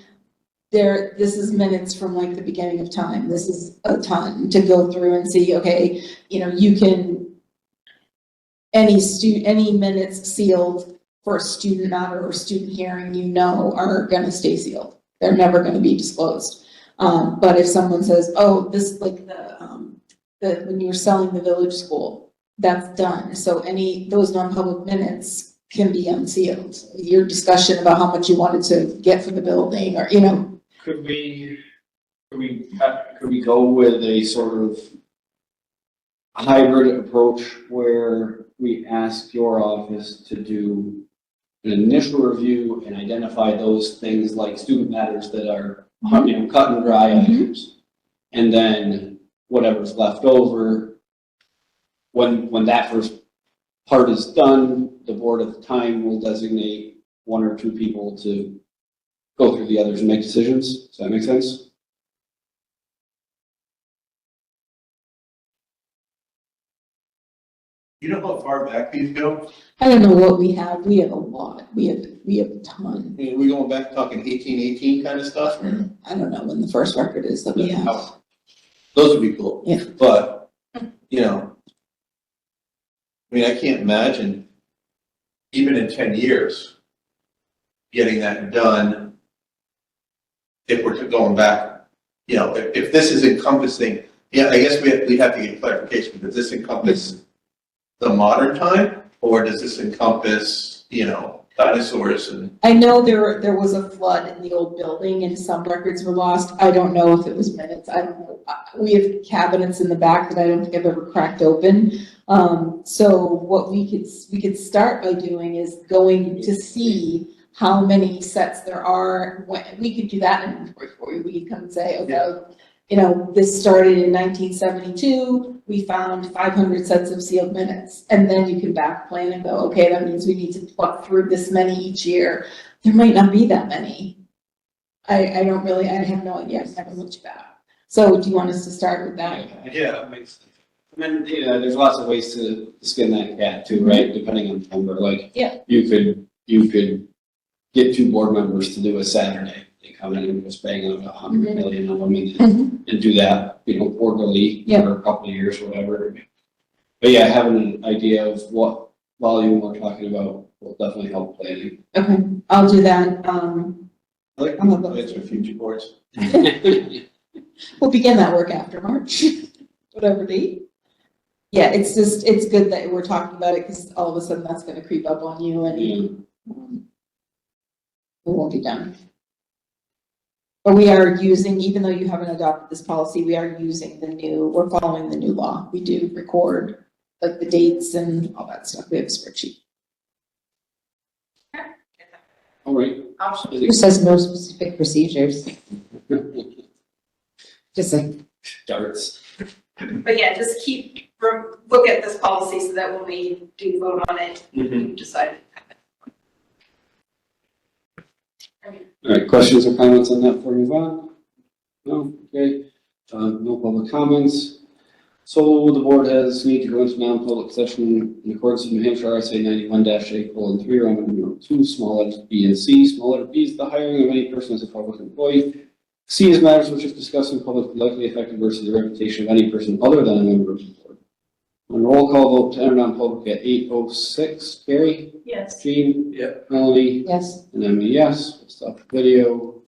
This is minutes from like the beginning of time. This is a ton to go through and see, okay, you can, any minutes sealed for a student matter or student hearing, are gonna stay sealed. They're never gonna be disclosed. But if someone says, oh, this, like when you were selling the village school, that's done. So those non-public minutes can be unsealed. Your discussion about how much you wanted to get for the building or, Could we go with a sort of hybrid approach where we ask your office to do an initial review and identify those things like student matters that are, cut and dry items? And then whatever's left over, when that first part is done, the board at the time will designate 1 or 2 people to go through the others and make decisions. Does that make sense? You know how far back these go? I don't know what we have. We have a lot. We have a ton. I mean, we going back talking 1818 kind of stuff? Or? I don't know when the first record is that we have. Those would be cool. Yeah. But, I mean, I can't imagine, even in 10 years, getting that done if we're going back, you know, if this is encompassing, yeah, I guess we have to get clarification. Does this encompass the modern time, or does this encompass, you know, dinosaurs and? I know there was a flood in the old building and some records were lost. I don't know if it was minutes. I don't know. We have cabinets in the back that I don't think I've ever cracked open. So what we could start by doing is going to see how many sets there are. We could do that inventory for you. We could come and say, okay, you know, this started in 1972. We found 500 sets of sealed minutes. And then you can back plan and go, okay, that means we need to pluck through this many each year. There might not be that many. I have no idea. I've never looked back. So do you want us to start with that? Yeah, that makes sense. I mean, you know, there's lots of ways to skin that cat too, right? Depending on the number, like. Yeah. You could get 2 board members to do a Saturday. They come in and just bang out 100 million of them and do that, you know, quarterly for a couple of years, whatever. But yeah, having an idea of what volume we're talking about will definitely help planning. Okay, I'll do that. I like I'm a- plans for future boards. We'll begin that work after March, whatever date. Yeah, it's good that we're talking about it because all of a sudden that's gonna creep up on you and it won't be done. But we are using, even though you haven't adopted this policy, we are using we're following the new law. We do record like the dates and all that stuff. We have a spreadsheet. All right. Who says no specific procedures? Just like, Darts. But yeah, just look at this policy so that when we do vote on it, we decide. All right, questions or comments on that before we move on? No, okay, no public comments. So the board has need to go into non-public session in accordance with New Hampshire RSA 91-A:3, Roman numeral 2, small letters B and C. Small letter B is the hiring of any person as a public employee. C is matters which if discussed in public would likely affect adversely the reputation of any person other than a member of the board. On roll call vote to enter non-public at 8:06. Carrie? Yes. Jean? Yeah. Melanie? yes. And I'm a yes. We'll stop the video.